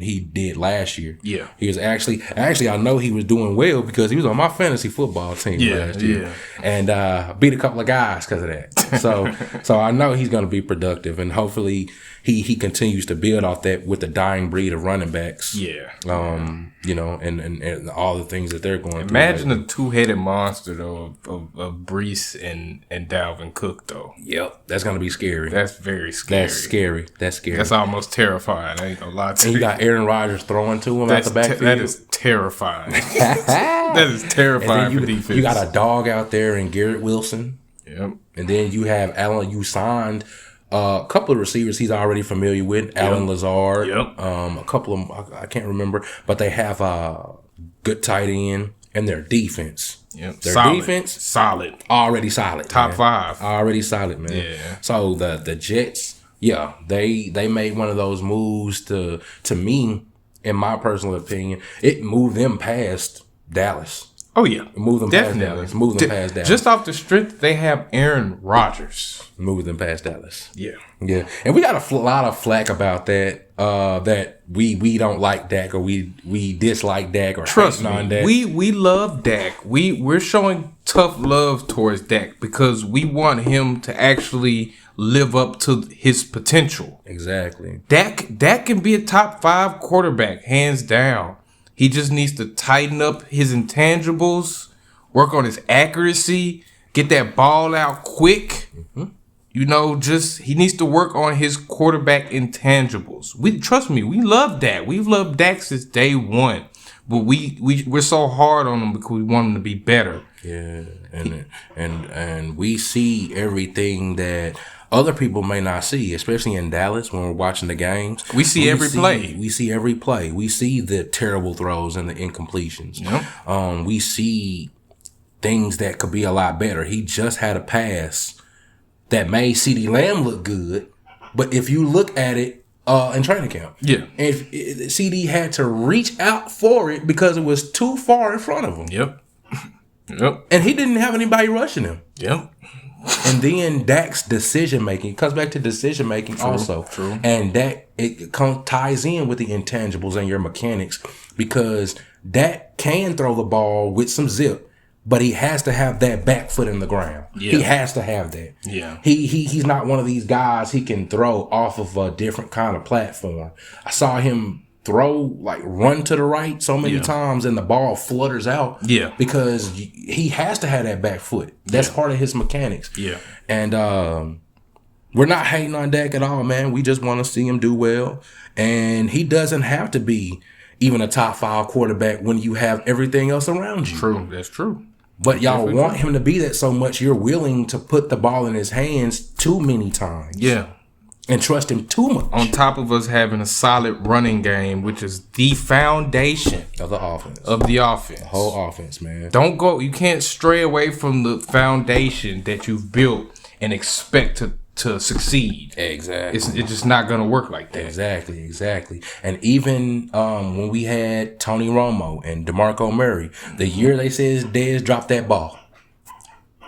he did last year. Yeah, he was actually I know he was doing well because he was on my fantasy football team last year, and beat a couple of guys because of that. So I know he's going to be productive, and hopefully he continues to build off that with the dying breed of running backs. Yeah, and all the things that they're going through. Imagine a two-headed monster though of Breece and Dalvin Cook though. Yep, that's gonna be scary. That's very scary. That's scary. That's almost terrifying. I ain't gonna lie to you. And you got Aaron Rodgers throwing to him out the backfield. That is terrifying. That is terrifying for defense. You got a dog out there in Garrett Wilson. Yep. And then you have Allen. You signed a couple of receivers he's already familiar with. Allen Lazard. Yep. A couple of them, I can't remember, but they have a good tight end, and their defense. Yep. Their defense already solid. Top 5. Already solid, man. Yeah. So the Jets, they made one of those moves to me, in my personal opinion, it moved them past Dallas. Oh yeah, move them past Dallas. Move them past Dallas. Just off the strength, they have Aaron Rodgers. Move them past Dallas. Yeah, and we got a lot of flack about that. That we don't like Dak, or we dislike Dak, or trust me, Dak. We love Dak. We're showing tough love towards Dak because we want him to actually live up to his potential. Exactly. Dak can be a top 5 quarterback, hands down. He just needs to tighten up his intangibles, work on his accuracy, get that ball out quick. Mm-hmm. He needs to work on his quarterback intangibles. Trust me, we love Dak. We've loved Dak since day one. But we're so hard on him because we want him to be better. Yeah, and we see everything that other people may not see, especially in Dallas when we're watching the games. We see every play. We see every play. We see the terrible throws and the incompletions. Yep. We see things that could be a lot better. He just had a pass that made CeeDee Lamb look good, but if you look at it in training camp. Yeah. And CD had to reach out for it because it was too far in front of him. Yep. Yep. And he didn't have anybody rushing him. Yep. And then Dak's decision making comes back to decision making also. True. And Dak ties in with the intangibles and your mechanics because Dak can throw the ball with some zip, but he has to have that back foot in the ground. Yeah. He has to have that. Yeah. He's not one of these guys he can throw off of a different kind of platform. I saw him run to the right so many times and the ball flutters out. Yeah. Because he has to have that back foot. That's part of his mechanics. Yeah. And we're not hating on Dak at all, man. We just want to see him do well. And he doesn't have to be even a top 5 quarterback when you have everything else around you. True. That's true. But y'all want him to be that so much you're willing to put the ball in his hands too many times. Yeah. And trust him too much. On top of us having a solid running game, which is the foundation of the offense. The whole offense, man. You can't stray away from the foundation that you've built and expect to succeed. Exactly. It's just not going to work like that. Exactly. And even when we had Tony Romo and DeMarco Murray, the year they said Dez dropped that ball.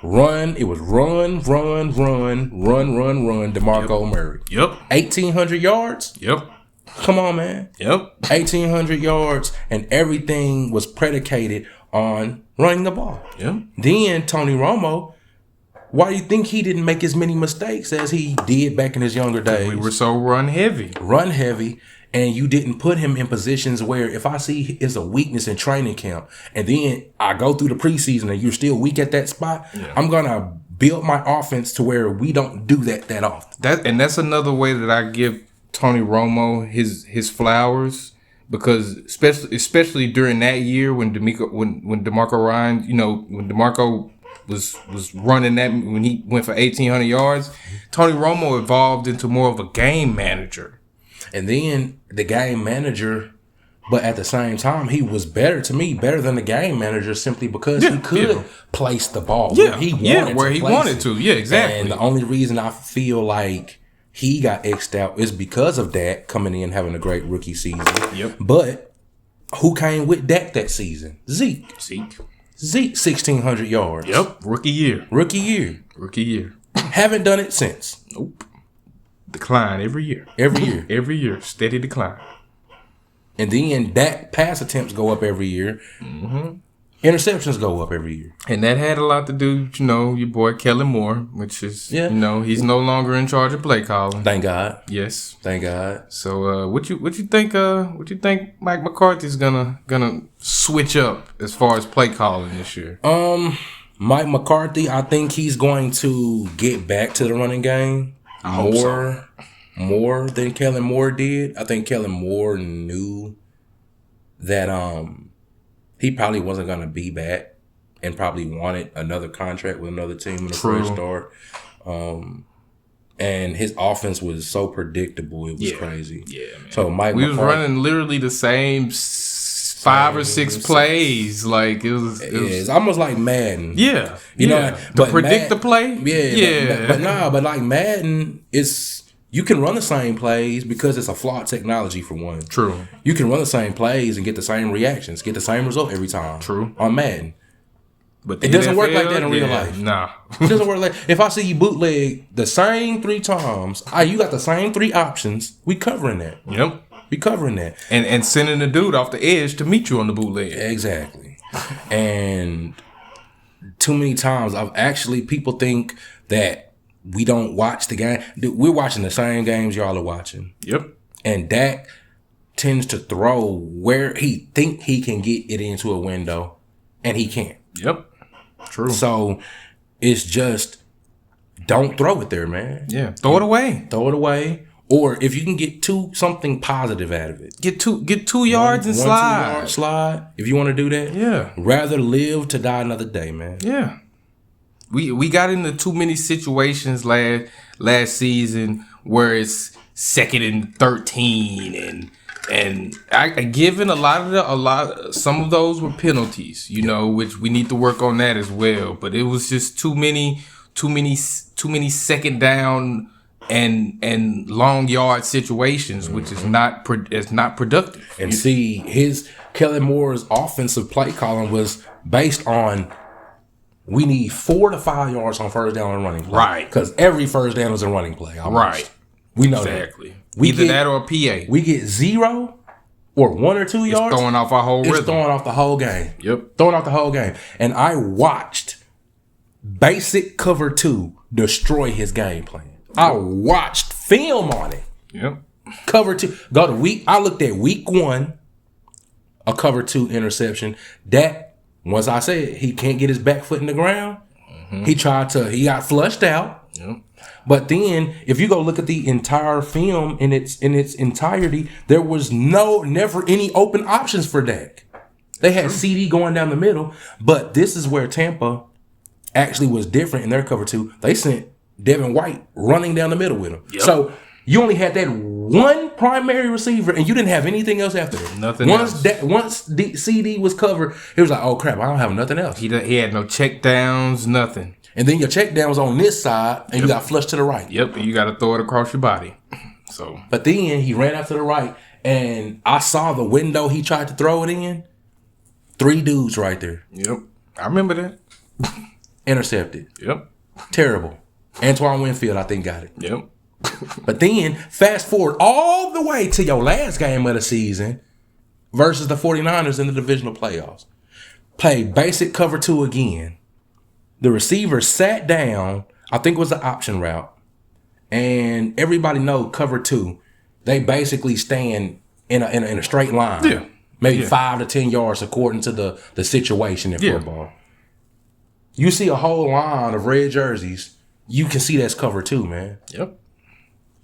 It was run, DeMarco Murray. Yep. 1,800 yards? Yep. Come on, man. Yep. 1,800 yards, and everything was predicated on running the ball. Yep. Then Tony Romo, why do you think he didn't make as many mistakes as he did back in his younger days? We were so run heavy. And you didn't put him in positions where if I see it's a weakness in training camp and then I go through the preseason and you're still weak at that spot, I'm going to build my offense to where we don't do that often. That's another way that I give Tony Romo his flowers, because especially during that year when DeMarco Ryan, when DeMarco was running that, when he went for 1,800 yards, Tony Romo evolved into more of a game manager. And then the game manager, but at the same time, he was better than the game manager simply because he could place the ball where he wanted to. Yeah, exactly. And the only reason I feel like he got X'd out is because of Dak coming in having a great rookie season. Yep. But who came with Dak that season? Zeke, 1,600 yards. Yep. Rookie year. Haven't done it since. Nope. Decline every year. Every year. Steady decline. And then Dak pass attempts go up every year. Mm-hmm. Interceptions go up every year. And that had a lot to do with, your boy Kellen Moore, which is, he's no longer in charge of play calling. Thank God. Yes. Thank God. So what you think Mike McCarthy's gonna switch up as far as play calling this year? Mike McCarthy, I think he's going to get back to the running game. More than Kellen Moore did. I think Kellen Moore knew that he probably wasn't gonna be back and probably wanted another contract with another team in the first start. And his offense was so predictable, it was crazy. Yeah, man. So we was running literally the same 5 or 6 plays. Like it was it's almost like Madden. Yeah. But predict the play? But like Madden, you can run the same plays because it's a flawed technology for one. True. You can run the same plays and get the same reactions, get the same result every time. True. On Madden. But it doesn't work like that in real life. Nah. It doesn't work like if I see you bootleg the same 3 times, you got the same 3 options, we covering that. Yep. We covering that. And sending the dude off the edge to meet you on the bootleg. Exactly. And too many times people think that we don't watch the game. Dude, we're watching the same games y'all are watching. Yep. And Dak tends to throw where he think he can get it into a window, and he can't. Yep. True. So it's just don't throw it there, man. Yeah. Throw it away. Or if you can get something positive out of it. Get 2 yards and slide. 2 yard slide. If you want to do that. Yeah. Rather live to die another day, man. Yeah. We got into too many situations last season where it's 2nd and 13 and I given some of those were penalties, which we need to work on that as well. But it was just too many 2nd down and long yard situations, which is not productive. And see, Kellen Moore's offensive play calling was based on we need 4 to 5 yards on first down and running play. Right. Because every first down is a running play. Almost. Right. We know exactly. that. Either that or a PA. We get 0 or 1 or 2 yards. It's throwing off our whole rhythm. It's throwing off the whole game. Yep. Throwing off the whole game. And I watched basic cover 2 destroy his game plan. I watched film on it. Yep. Cover 2. I looked at week 1, a cover 2 interception. That, once I said he can't get his back foot in the ground, he got flushed out. Yep. But then, if you go look at the entire film in its entirety, there was never any open options for Dak. They had CD going down the middle, but this is where Tampa actually was different in their cover 2. They sent Devin White running down the middle with him. Yep. So you only had that one primary receiver, and you didn't have anything else after that. Nothing else. Once the CD was covered, he was like, "Oh crap, I don't have nothing else." He had no check downs, nothing. And then your check down was on this side, and you got flushed to the right. Yep, and you got to throw it across your body. So, but then he ran out to the right, and I saw the window he tried to throw it in. 3 dudes right there. Yep, I remember that. Intercepted. Yep. Terrible. Antoine Winfield, I think, got it. Yep. But then, fast forward all the way to your last game of the season versus the 49ers in the divisional playoffs. Played basic cover 2 again. The receiver sat down, I think it was the option route, and everybody know cover 2, they basically stand in a straight line. Yeah. Maybe 5 to 10 yards according to the situation in football. You see a whole line of red jerseys, you can see that's cover 2, man. Yep.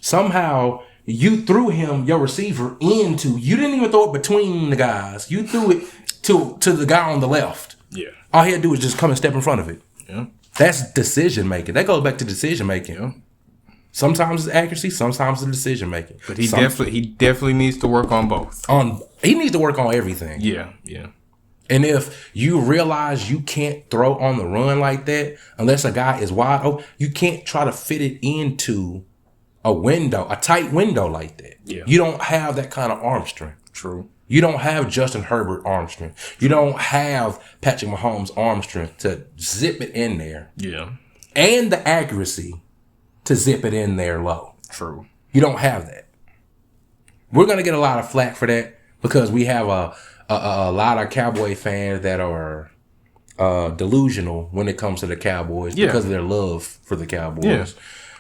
Somehow you threw your receiver you didn't even throw it between the guys. You threw it to the guy on the left. Yeah. All he had to do was just come and step in front of it. Yeah. That's decision making. That goes back to decision making. Yeah. Sometimes it's accuracy, sometimes it's decision making. But he definitely needs to work on both. He needs to work on everything. Yeah, yeah. And if you realize you can't throw on the run like that, unless a guy is wide open, you can't try to fit it into a tight window like that. Yeah. You don't have that kind of arm strength. True. You don't have Justin Herbert arm strength. You don't have Patrick Mahomes arm strength to zip it in there. Yeah. And the accuracy to zip it in there low. True. You don't have that. We're going to get a lot of flack for that because we have a lot of Cowboy fans that are delusional when it comes to the Cowboys because of their love for the Cowboys. Yeah.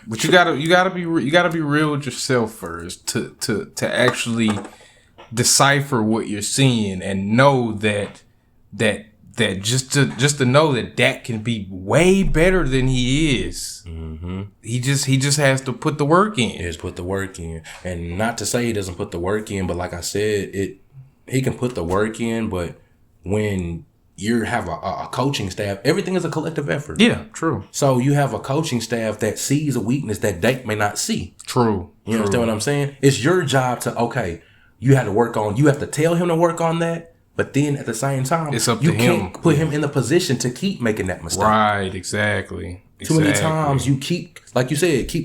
But you gotta be real with yourself first to actually decipher what you're seeing and know that just to know that Dak can be way better than he is. Mm-hmm. He just has to put the work in. He has to put the work in, and not to say he doesn't put the work in, but like I said, he can put the work in. But when you have a coaching staff, everything is a collective effort. Yeah, true. So you have a coaching staff that sees a weakness that Dak may not see. True. You understand what I'm saying? It's your job to you have to tell him to work on that. But then at the same time, it's up to him. You can't put him in the position to keep making that mistake. Right, exactly. Too many times you keep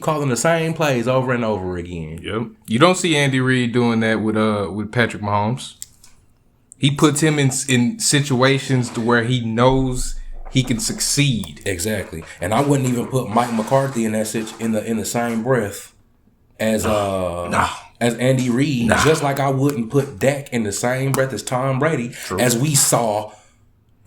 calling the same plays over and over again. Yep. You don't see Andy Reid doing that with Patrick Mahomes. He puts him in situations to where he knows he can succeed. Exactly. And I wouldn't even put Mike McCarthy in that in the same breath as as Andy Reid, just like I wouldn't put Dak in the same breath as Tom Brady. True. As we saw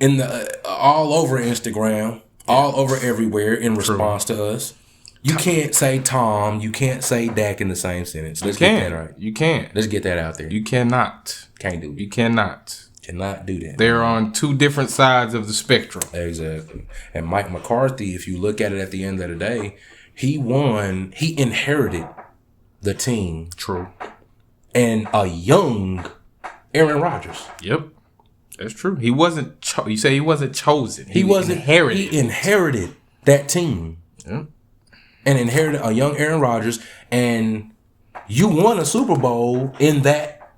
in the all over Instagram, all over everywhere in response to us. You can't say Tom, you can't say Dak in the same sentence. Let's get that right. You can't. Let's get that out there. You cannot. Can't do it. You cannot. Cannot do that. They're on two different sides of the spectrum. Exactly. And Mike McCarthy, if you look at it at the end of the day, he inherited the team. True. And a young Aaron Rodgers. Yep. That's true. He wasn't you say he wasn't chosen. He wasn't inherited. He inherited that team. Yep. And inherited a young Aaron Rodgers, and you won a Super Bowl in that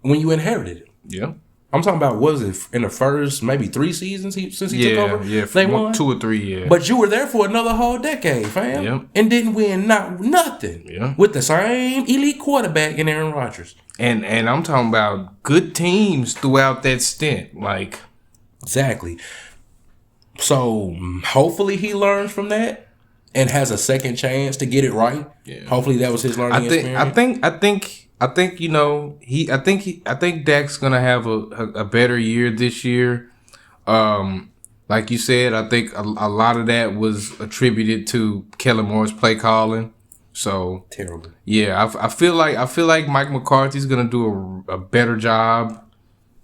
when you inherited it. Yeah. I'm talking about, was it in the first maybe 3 seasons since he took over? Yeah, they won 2 or 3 years. But you were there for another whole decade, fam. Yep. And didn't win nothing. Yeah. With the same elite quarterback in Aaron Rodgers. And I'm talking about good teams throughout that stint. Like, exactly. So hopefully he learns from that and has a second chance to get it right. Yeah. Hopefully that was his learning experience. I think you know I think Dak's gonna have a better year this year. Like you said, I think a lot of that was attributed to Kellen Moore's play calling. So terrible. Yeah, I feel like Mike McCarthy's gonna do a better job.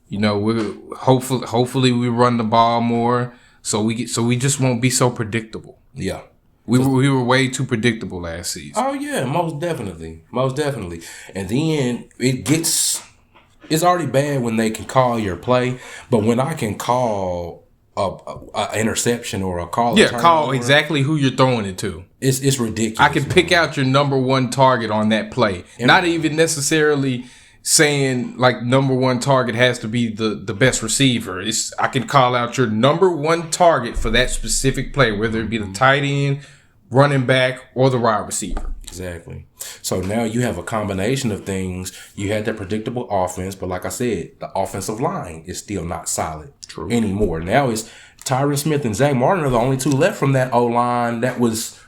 You know, we hopefully we run the ball more, so we just won't be so predictable. Yeah. We were way too predictable last season. Oh yeah, most definitely. And then it's already bad when they can call your play, but when I can call a interception or a call, call exactly who you're throwing it to. It's ridiculous. I can pick out your number one target on that play, not even necessarily saying like number one target has to be the best receiver. I can call out your number one target for that specific play, whether it be the tight end, running back, or the wide receiver. Exactly. So now you have a combination of things. You had that predictable offense, but like I said, the offensive line is still not solid anymore. Now it's Tyron Smith and Zach Martin are the only two left from that O-line that was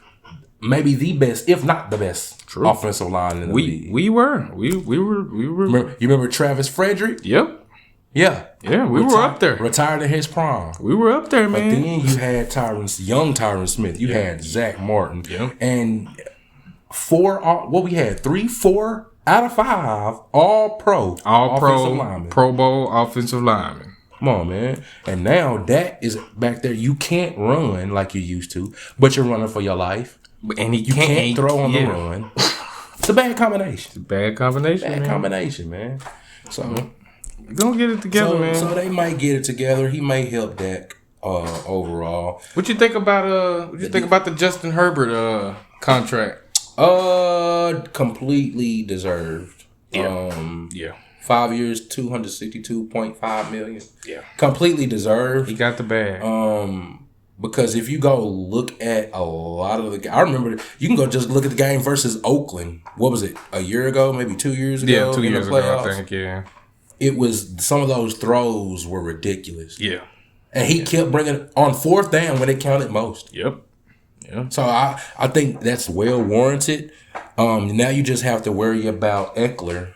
maybe the best, if not the best, offensive line in the league. We were. Remember Travis Frederick? Yep. Yeah. Yeah, we were up there. Retired in his prime. We were up there, man. But then you had young Tyron Smith. You had Zach Martin. Yeah. And 4 out of 5 all pro offensive linemen. Pro Bowl offensive linemen. Come on, man. And now Dak is back there. You can't run like you used to, but you're running for your life. And you can't throw on the run. It's a bad combination. Bad combination, man. So we're gonna get it together, man. So they might get it together. He may help Dak overall. What you think about the Justin Herbert contract? Completely deserved. Yeah. 5 years, $262.5 million. Yeah. Completely deserved. He got the bag. Because if you go look at a lot of the, I remember you can go just look at the game versus Oakland. What was it? A year ago, maybe 2 years ago. Yeah, 2 years ago, I think. Yeah. It was, some of those throws were ridiculous. Yeah. And he kept bringing on 4th down when it counted most. Yep. Yeah. So I think that's well warranted. Now you just have to worry about Eckler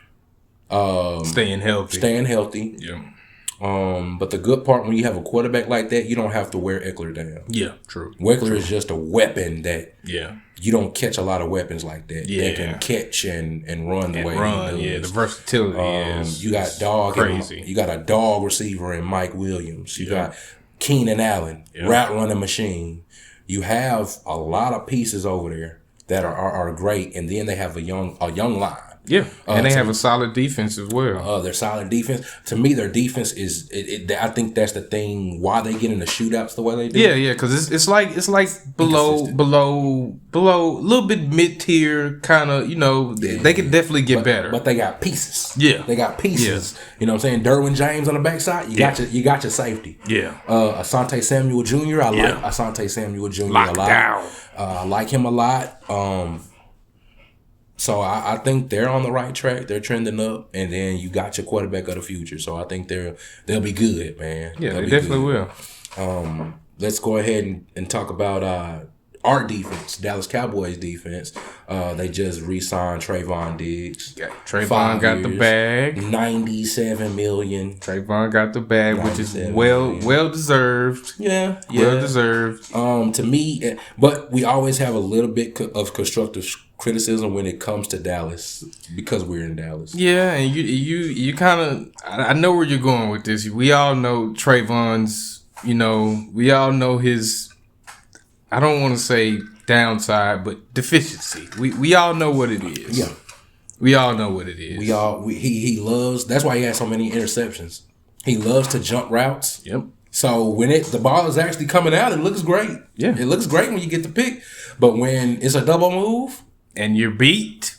staying healthy. Yeah. But the good part, when you have a quarterback like that, you don't have to wear Eckler down. Yeah, true. Eckler is just a weapon that you don't catch a lot of weapons like that. Yeah. That can catch and run the way he does. Yeah, the versatility is you got crazy. You got a dog receiver in Mike Williams. You got Keenan Allen, route running machine. You have a lot of pieces over there that are great, and then they have a young line. Yeah, and they have a solid defense as well. Their solid defense. To me, their defense is. I think that's the thing why they get in the shootouts the way they do. Yeah, because it's like below, a little bit mid tier kind of. You know, they could definitely get better. But they got pieces. Yeah, they got pieces. Yeah. You know what I'm saying? Derwin James on the backside. You got your safety. Yeah. Asante Samuel Jr. I like Asante Samuel Jr. a lot. I like him a lot. So I think they're on the right track. They're trending up, and then you got your quarterback of the future. So I think they'll be good, man. Yeah, they definitely will. Let's go ahead and talk about our defense, Dallas Cowboys defense. They just re-signed Trayvon Diggs. Trayvon got the bag. $97 million. Trayvon got the bag, which is well deserved. Yeah. Well deserved. To me, but we always have a little bit of constructive criticism when it comes to Dallas because we're in Dallas. Yeah, and you kind of, I know where you're going with this. We all know Trayvon's, we all know his, I don't want to say downside, but deficiency. We all know what it is. Yeah. We all know what it is. He loves, that's why he has so many interceptions. He loves to jump routes. Yep. So when the ball is actually coming out, it looks great. Yeah. It looks great when you get the pick. But when it's a double move, and you're beat,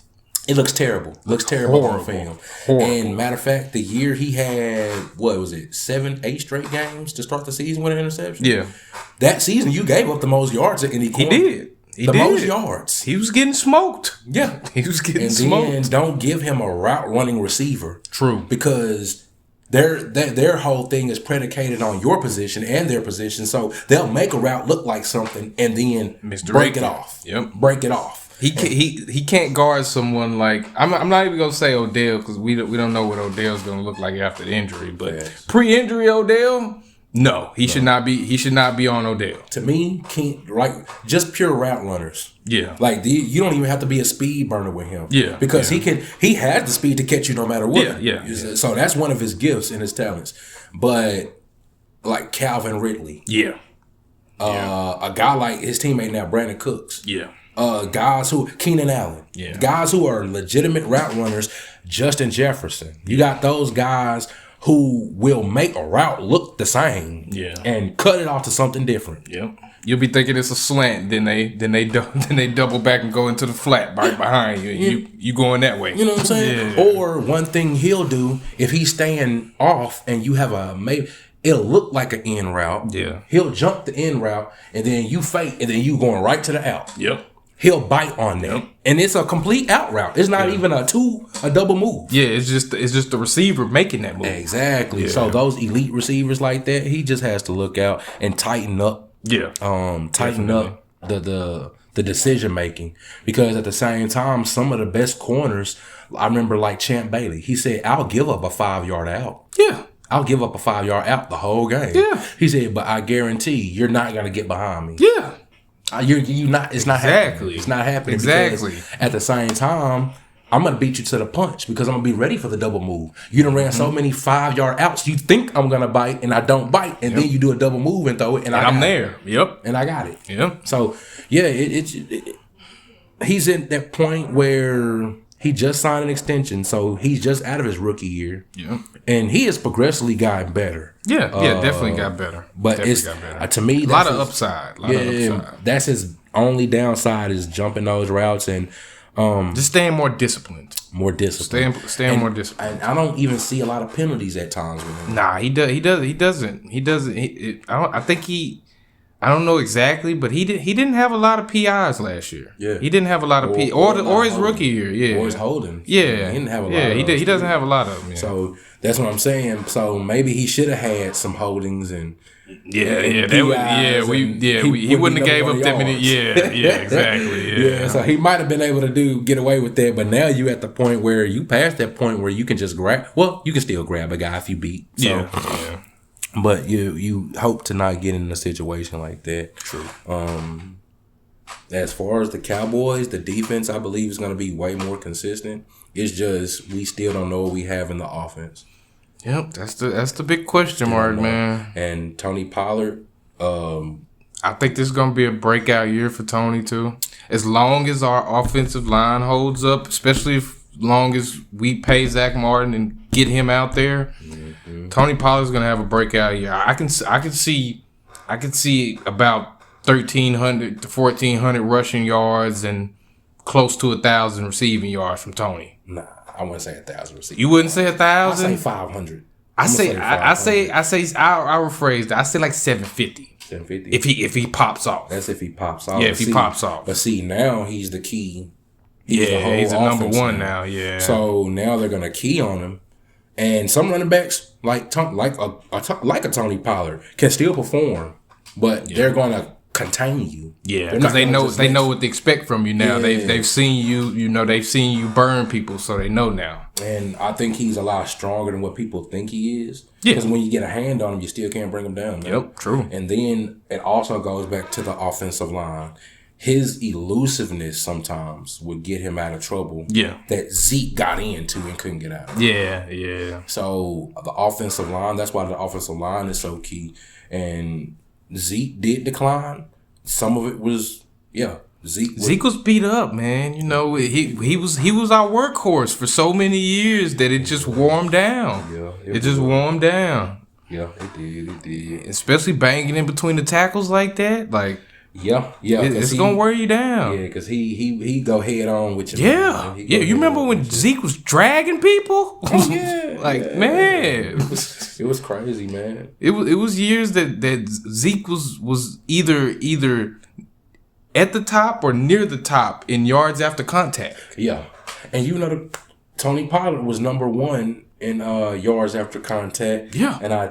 It looks terrible. Looks terrible on film. Horrible. And matter of fact, the year he had, what was it, 7-8 straight games to start the season with an interception? Yeah. That season, you gave up the most yards at any corner. He did. The most yards. He was getting smoked. Yeah. He was getting and smoked. then don't give him a route running receiver. True. Because their whole thing is predicated on your position and their position. So they'll make a route look like something and then break it off. Yep. Break it off. He can't guard someone like I'm not even gonna say Odell because we don't know what Odell's gonna look like after the injury. But pre-injury Odell, no, he should not be. He should not be on Odell. To me, just pure route runners. Yeah, like you don't even have to be a speed burner with him. Yeah, because he has the speed to catch you no matter what. Yeah. So that's one of his gifts and his talents. But like Calvin Ridley, a guy like his teammate now, Brandon Cooks, guys who Keenan Allen, guys who are legitimate route runners. Justin Jefferson, you got those guys who will make a route look the same, and cut it off to something different. Yep. You'll be thinking it's a slant, then they double back and go into the flat right behind you. And you going that way. You know what I'm saying? Yeah. Or one thing he'll do if he's staying off and you have it'll look like an in route. Yeah. He'll jump the in route and then you fake and then you going right to the out. Yep. He'll bite on them. Yep. And it's a complete out route. It's not even a double move. Yeah, it's just the receiver making that move. Exactly. Yeah. So those elite receivers like that, he just has to look out and tighten up. Yeah. Tighten up the decision making. Because at the same time, some of the best corners, I remember like Champ Bailey, he said, I'll give up a 5-yard out. Yeah. I'll give up a 5-yard out the whole game. Yeah. He said, but I guarantee you're not gonna get behind me. Yeah. You're not. It's not happening. It's not happening. Exactly. At the same time, I'm gonna beat you to the punch because I'm gonna be ready for the double move. You done ran so many 5-yard outs. You think I'm gonna bite and I don't bite, and then you do a double move and throw it, and I'm there. Yep. And I got it. Yep. So yeah, he's at that point where he just signed an extension, so he's just out of his rookie year. Yeah. And he has progressively gotten better. Yeah, definitely got better. But to me, a lot of upside. That's his only downside is jumping those routes and just staying more disciplined. Staying more disciplined. And I don't even see a lot of penalties at times with him. Nah, he doesn't. I don't know exactly, but he didn't have a lot of PIs last year. Yeah, he didn't have a lot of PIs, or his rookie year. Yeah, or his holding. Yeah, he didn't have a lot. Yeah, he doesn't have a lot of them. Yeah. So that's what I'm saying. So maybe he should have had some holdings and. He wouldn't have gave up that many. Yeah, exactly. Yeah. So he might have been able to get away with that, but now you at the point where you past that point where you can just grab. Well, you can still grab a guy if you beat. So. Yeah. But you hope to not get in a situation like that. True. As far as the Cowboys, the defense I believe is going to be way more consistent. It's just we still don't know what we have in the offense. Yep, that's the big question mark, man. And Tony Pollard, I think this is gonna be a breakout year for Tony too. As long as our offensive line holds up, especially as long as we pay Zach Martin and get him out there, Tony Pollard's gonna have a breakout year. I can see about 1,300 to 1,400 rushing yards and close to 1,000 receiving yards from Tony. Nah. I wouldn't say 1,000 receivers. You wouldn't say 1,000? I say 500. I'll rephrase that. I say like 750. 750. If he pops off. That's if he pops off. Yeah, if he pops off. But see, now he's the key. He's the number one now. Yeah. So now they're gonna key on him, and some running backs like a Tony Pollard can still perform, but they're gonna contain you. Yeah, because they know what to expect from you now. Yeah. They've seen you. They've seen you burn people, so they know now. And I think he's a lot stronger than what people think he is. Yeah. Because when you get a hand on him, you still can't bring him down. Man. Yep, true. And then it also goes back to the offensive line. His elusiveness sometimes would get him out of trouble. Yeah. That Zeke got into and couldn't get out of. Yeah. So the offensive line, that's why the offensive line is so key. And Zeke did decline. Some of it was, Zeke was beat up, man. You know, he was our workhorse for so many years that it just wore him down. Yeah, it just wore him down. Yeah, it did. Especially banging in between the tackles like that. Like, Yeah. It's gonna wear you down. Yeah, because he go head on with you. Yeah. You remember when Zeke was dragging people? Oh, yeah. Man. It was crazy, man. It was years that Zeke was either at the top or near the top in yards after contact. Yeah. And Tony Pollard was number 1 in yards after contact. Yeah. And I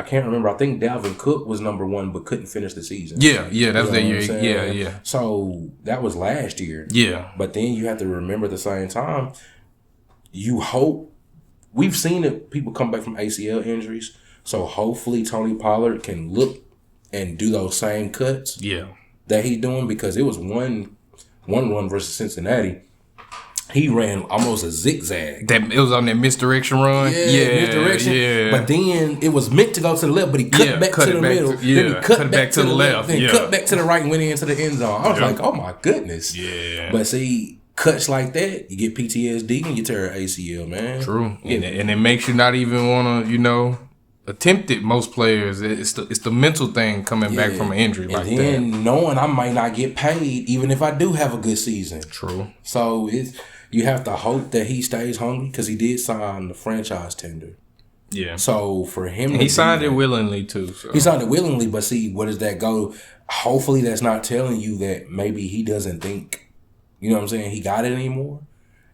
can't remember. I think Dalvin Cook was number 1 but couldn't finish the season. Yeah, that was that year. Yeah. So that was last year. Yeah. But then you have to remember at the same time, you hope we've seen it, people come back from ACL injuries. So hopefully Tony Pollard can look and do those same cuts. Yeah. That he's doing, because it was one run versus Cincinnati. He ran almost a zigzag. It was on that misdirection run. Yeah, misdirection. Yeah. But then it was meant to go to the left, but he cut back to the middle. Then he cut back to the left. Then cut back to the right and went into the end zone. I was like, oh my goodness. Yeah. But see, cuts like that, you get PTSD and you tear an ACL, man. True. And it makes you not even want to, attempt it. Most players, it's the mental thing coming back from an injury like that. And then knowing I might not get paid even if I do have a good season. True. So you have to hope that he stays hungry, because he did sign the franchise tender. Yeah. So for him, he signed it willingly too. So. He signed it willingly, but see, where does that go? Hopefully, that's not telling you that maybe he doesn't think, you know what I'm saying, he got it anymore,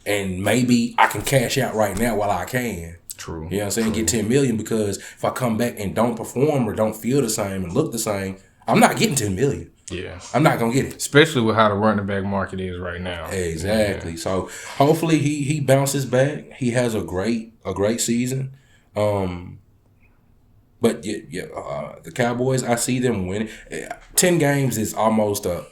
and maybe I can cash out right now while I can. True. You know what I'm saying? Get $10 million, because if I come back and don't perform or don't feel the same and look the same, I'm not getting $10 million. Yeah. I'm not gonna get it. Especially with how the running back market is right now. Exactly. Yeah. So hopefully he bounces back. He has a great season. But the Cowboys, I see them winning. 10 games is almost a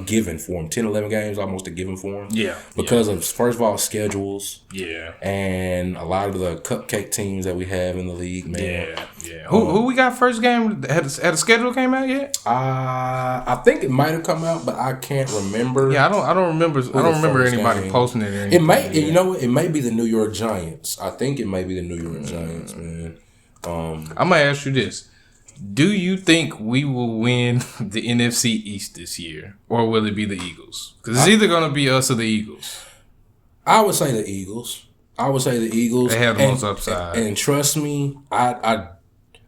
given for them. 10, 11 games, almost a given for them. Yeah. Because of, first of all, schedules. Yeah. And a lot of the cupcake teams that we have in the league, man. Yeah. Who we got first game? Had a schedule came out yet? I think it might have come out, but I can't remember. Yeah, I don't remember. I don't remember anybody posting it or anything. It may, you know, it may be the New York Giants. I think it may be the New York Giants, man. I'm gonna ask you this. Do you think we will win the NFC East this year, or will it be the Eagles? Because it's either going to be us or the Eagles. I would say the Eagles. They have the most upside. And trust me, I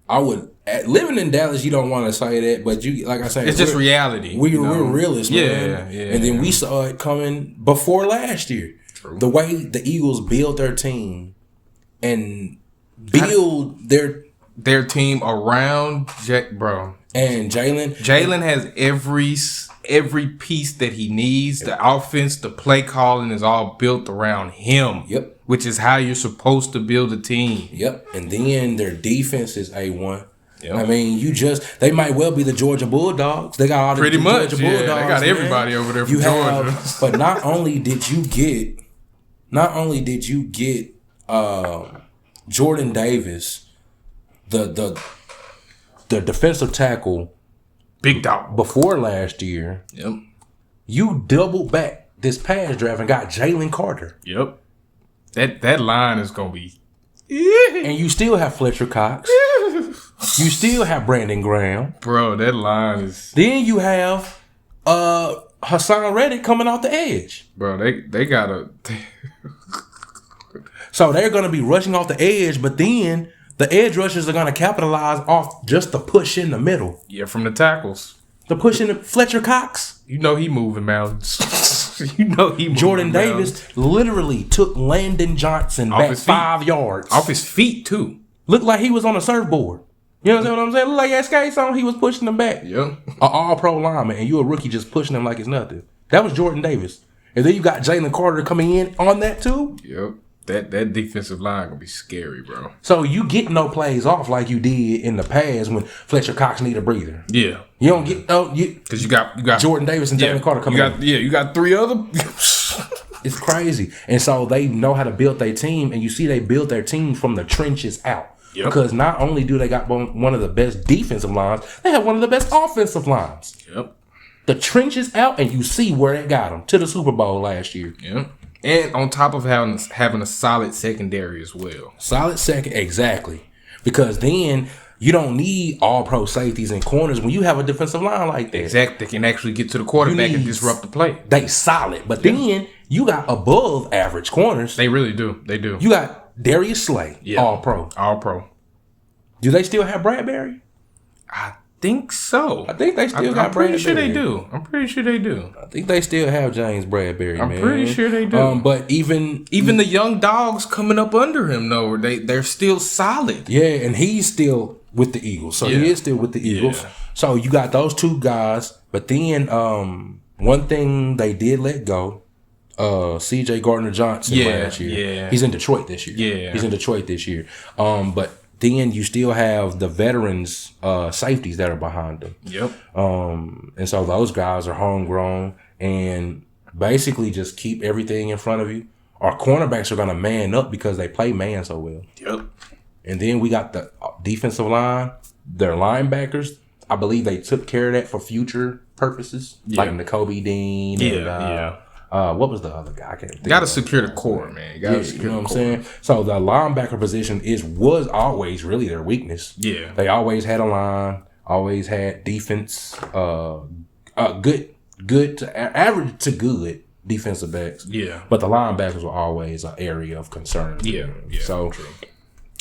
would. Living in Dallas, you don't want to say that, but you, like I said, it's just reality. We're realists, man. Yeah. And then we saw it coming before last year. True. The way the Eagles build their team and build their team around bro. And Jaylen. Jaylen has every piece that he needs. Yep. The offense, the play calling is all built around him. Yep. Which is how you're supposed to build a team. Yep. And then their defense is A1. Yep. I mean, they might well be the Georgia Bulldogs. They got all the Georgia Bulldogs. They got everybody over there from Georgia. But not only did you get Jordan Davis, the defensive tackle, big dog, before last year. Yep. You doubled back this past draft and got Jaylen Carter. Yep. That line is gonna be. And you still have Fletcher Cox. You still have Brandon Graham. Bro, that line is. Then you have Hassan Reddick coming off the edge. Bro, they gotta. So they're gonna be rushing off the edge, but then the edge rushers are going to capitalize off just the push in the middle. Yeah, from the tackles. The push in the Fletcher Cox. You know he moving mountains. Jordan Davis literally took Landon Johnson back 5 yards. Off his feet, too. Looked like he was on a surfboard. You know what I'm saying? Looked like he had skates on. He was pushing them back. Yeah. An all-pro lineman, and you a rookie just pushing him like it's nothing. That was Jordan Davis. And then you got Jaylen Carter coming in on that, too. Yep. That defensive line gonna be scary, bro. So you get no plays off like you did in the past when Fletcher Cox need a breather. Yeah, you don't get because you got Jordan Davis and Jaylen Carter coming in. You got 3 other. It's crazy, and so they know how to build their team, and you see they build their team from the trenches out. Yep. Because not only do they got one of the best defensive lines, they have one of the best offensive lines. Yep. The trenches out, and you see where it got them to the Super Bowl last year. Yep. And on top of having a solid secondary as well. Solid second, exactly. Because then You don't need all pro safeties and corners when you have a defensive line like that. Exactly. They can actually get to the quarterback and disrupt the play. They solid. But then you got above average corners. They really do. They do. You got Darius Slay, all pro. All pro. Do they still have Bradbury? I think so. I think they still got Bradbury. I'm pretty sure they do. I think they still have James Bradbury, man. I'm pretty sure they do. But even the young dogs coming up under him, though, they're still solid. Yeah, and he's still with the Eagles. So he is still with the Eagles. Yeah. So you got those two guys. But then one thing they did let go, C.J. Gardner-Johnson last year. Yeah. He's in Detroit this year. Yeah. He's in Detroit this year. But then you still have the veterans safeties that are behind them. Yep. And so those guys are homegrown and basically just keep everything in front of you. Our cornerbacks are going to man up because they play man so well. Yep. And then we got the defensive line, their linebackers. I believe they took care of that for future purposes, like Nakobe Dean. What was the other guy? I can't think. Got to secure the core, man. You know what I'm saying? So the linebacker position was always really their weakness. Yeah. They always had a line, always had defense, good to average to good defensive backs. Yeah. But the linebackers were always an area of concern. Yeah. So true.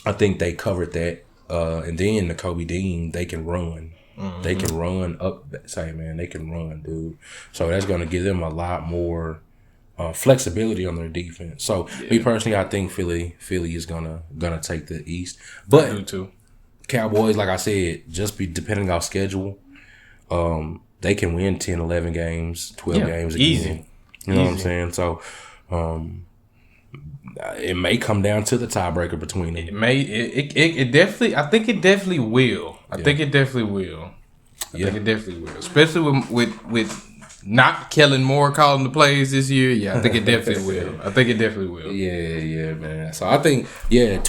I think they covered that. And then Nakobe Dean, they can run. Mm-hmm. They can run up. They can run, dude. So that's going to give them a lot more flexibility on their defense. So me personally, I think Philly is gonna take the East. But I do too. Cowboys, like I said, just be depending on schedule. They can win 10, 11 games, 12 games again. Easy. You know what I'm saying? So it may come down to the tiebreaker between them. It definitely. I think it definitely will. I think it definitely will. Especially with not Kellen Moore calling the plays this year. Yeah, I think it definitely will. Yeah, man. So I think 11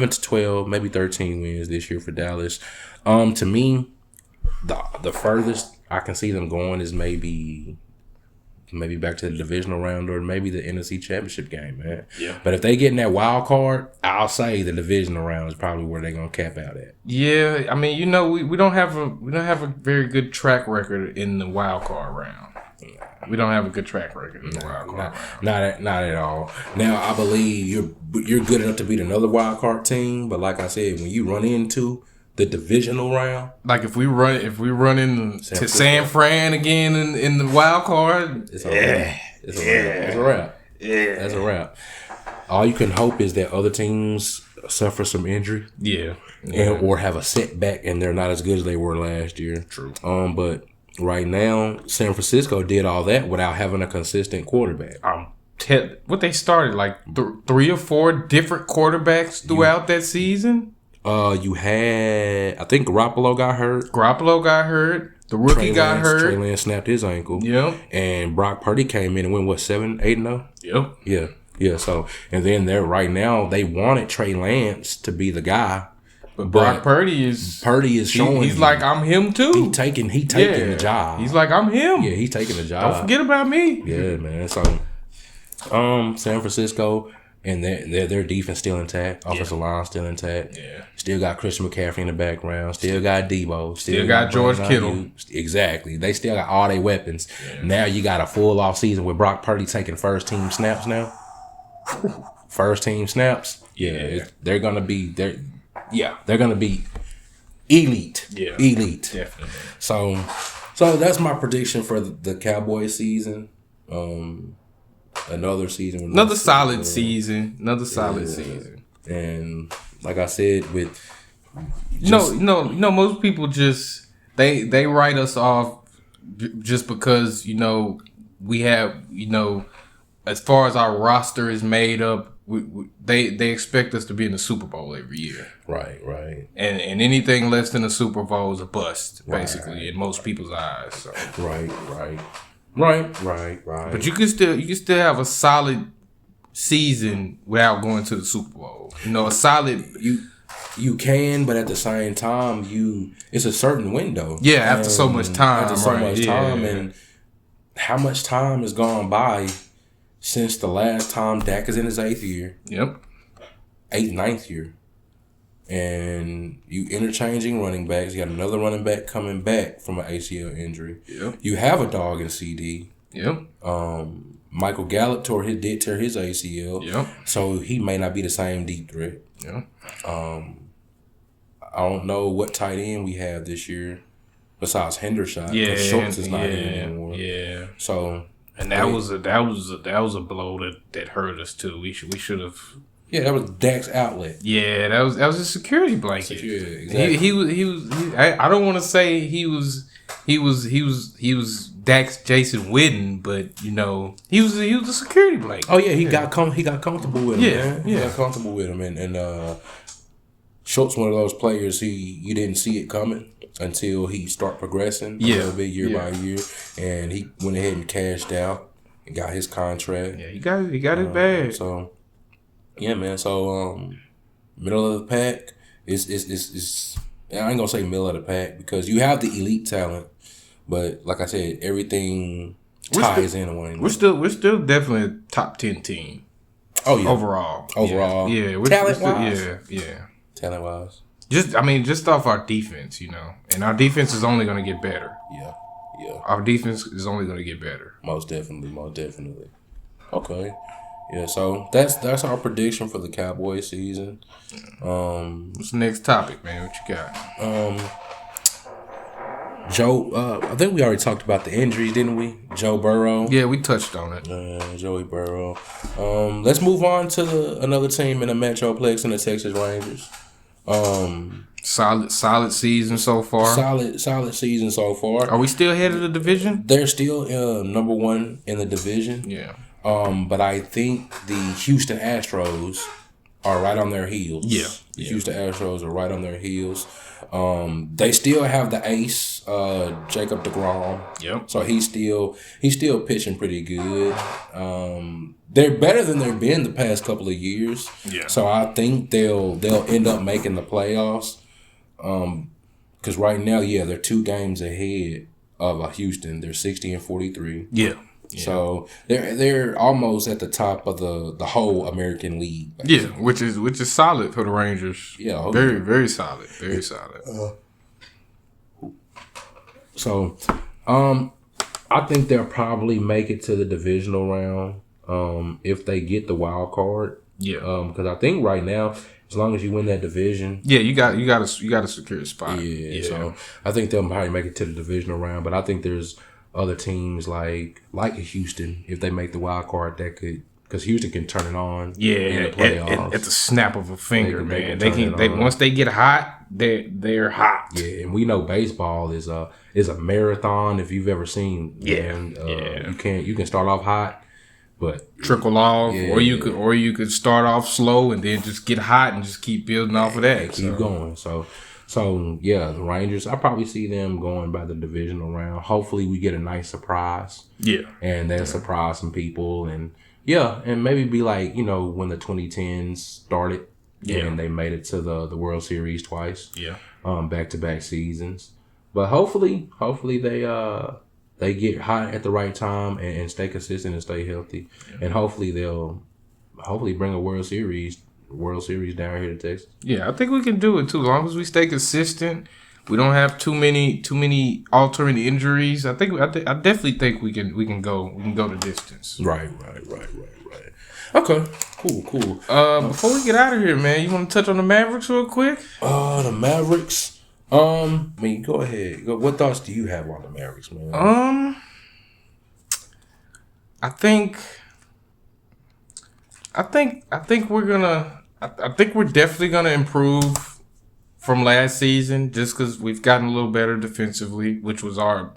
to 12, maybe 13 wins this year for Dallas. To me, the furthest I can see them going is maybe back to the divisional round or maybe the NFC Championship game, man. Yeah. But if they get in that wild card, I'll say the divisional round is probably where they're gonna cap out at. Yeah, I mean, we don't have a very good track record in the wild card round. We don't have a good track record in the wild card round. Not at all. Now I believe you're good enough to beat another wild card team, but like I said, when you run into the divisional round, like if we run into San Fran again in the wild card, it's a wrap. That's a wrap. All you can hope is that other teams suffer some injury, or have a setback, and they're not as good as they were last year. True. But right now, San Francisco did all that without having a consistent quarterback. What they started like 3 or 4 different quarterbacks throughout that season. You had, I think Garoppolo got hurt. The rookie got hurt. Trey Lance snapped his ankle. Yep. And Brock Purdy came in and went, 7-8-0? Yep. Yeah. So, and then right now, they wanted Trey Lance to be the guy. But Brock Purdy is showing. He's like, I'm him too. He taking the job. He's like, I'm him. Yeah, he's taking the job. Don't forget about me. Yeah, man. So, San Francisco. And their defense still intact. Offensive line still intact. Yeah. Still got Christian McCaffrey in the background. Still got Debo. Still got George Kittle. Exactly. They still got all their weapons. Yeah. Now you got a full off season with Brock Purdy taking first team snaps now. First team snaps. Yeah. They're gonna be elite. Yeah. Elite. Definitely. So that's my prediction for the Cowboys season. Another season. Another solid season. And like I said, with most people just they write us off just because we have as far as our roster is made up, they expect us to be in the Super Bowl every year. Right. And anything less than a Super Bowl is a bust, basically, in most people's eyes. So. Right. But you can still have a solid season without going to the Super Bowl. A solid you can, but at the same time, it's a certain window. Yeah, after so much time. And how much time has gone by since the last time Dak is in his 8th year? Yep. 8th, 9th year. and you interchanging running backs. You got another running back coming back from an ACL injury. Yep. You have a dog in CD. Yep. Michael Gallup did tear his ACL. Yep. So he may not be the same deep threat. Yep. I don't know what tight end we have this year besides Hendershot. Yeah, Schultz is not here anymore. Yeah. So and that was a blow that hurt us too. We should have. Yeah, that was Dak's outlet. Yeah, that was a security blanket. Yeah, exactly. He was. I don't want to say he was Dak's Jason Witten, but he was a security blanket. Oh yeah, he got comfortable with him. Yeah, man. He got comfortable with him, and Schultz one of those players you didn't see it coming until he start progressing a little bit year by year, and he went ahead and cashed out and got his contract. Yeah, he got his bag. So yeah, man. So middle of the pack is I ain't gonna say middle of the pack because you have the elite talent, but like I said, everything ties into one another. We're still definitely a top 10 team. Oh yeah, overall, yeah. Talent wise, yeah. Talent wise, just off our defense, and our defense is only gonna get better. Yeah. Our defense is only gonna get better. Most definitely. Okay. Yeah, so that's our prediction for the Cowboys season. What's the next topic, man? What you got? Joe, I think we already talked about the injuries, didn't we? Joe Burrow. Yeah, we touched on it. Joey Burrow. Let's move on to another team in the Metroplex and the Texas Rangers. Solid season so far. Solid season so far. Are we still head of the division? They're still number one in the division. Yeah. But I think the Houston Astros are right on their heels. Yeah. The Houston Astros are right on their heels. They still have the ace, Jacob DeGrom. Yep. So he's still pitching pretty good. They're better than they've been the past couple of years. Yeah. So I think they'll end up making the playoffs. Because right now, they're 2 games ahead of Houston. They're 60-43. Yeah. So they're almost at the top of the whole American League. Yeah, which is solid for the Rangers. Yeah, very very solid, very solid. So, I think they'll probably make it to the divisional round if they get the wild card. Yeah, because I think right now, as long as you win that division, you got to secure a spot. Yeah, so I think they'll probably make it to the divisional round. But I think there's other teams like Houston, if they make the wild card, that could, because Houston can turn it on. Yeah, in the playoffs. at the snap of a finger, man. They can once they get hot, they're hot. Yeah, and we know baseball is a marathon. If you've ever seen, you can start off hot, but trickle off, or you could start off slow and then just get hot and just keep building off of that. Keep going. So yeah, the Rangers, I probably see them going by the divisional round. Hopefully we get a nice surprise. Yeah. And they'll surprise some people and maybe be like, when the 2010s started and they made it to the World Series twice. Yeah. Back-to-back seasons. But hopefully they get hot at the right time and stay consistent and stay healthy. Yeah. And hopefully they'll bring a World Series down here to Texas. Yeah, I think we can do it too. As long as we stay consistent, we don't have too many altering injuries. I definitely think we can go the distance. Right. Okay, cool. Before we get out of here, man, you want to touch on the Mavericks real quick? The Mavericks. Go ahead. What thoughts do you have on the Mavericks, man? I think we're definitely gonna improve from last season, just because we've gotten a little better defensively, which was our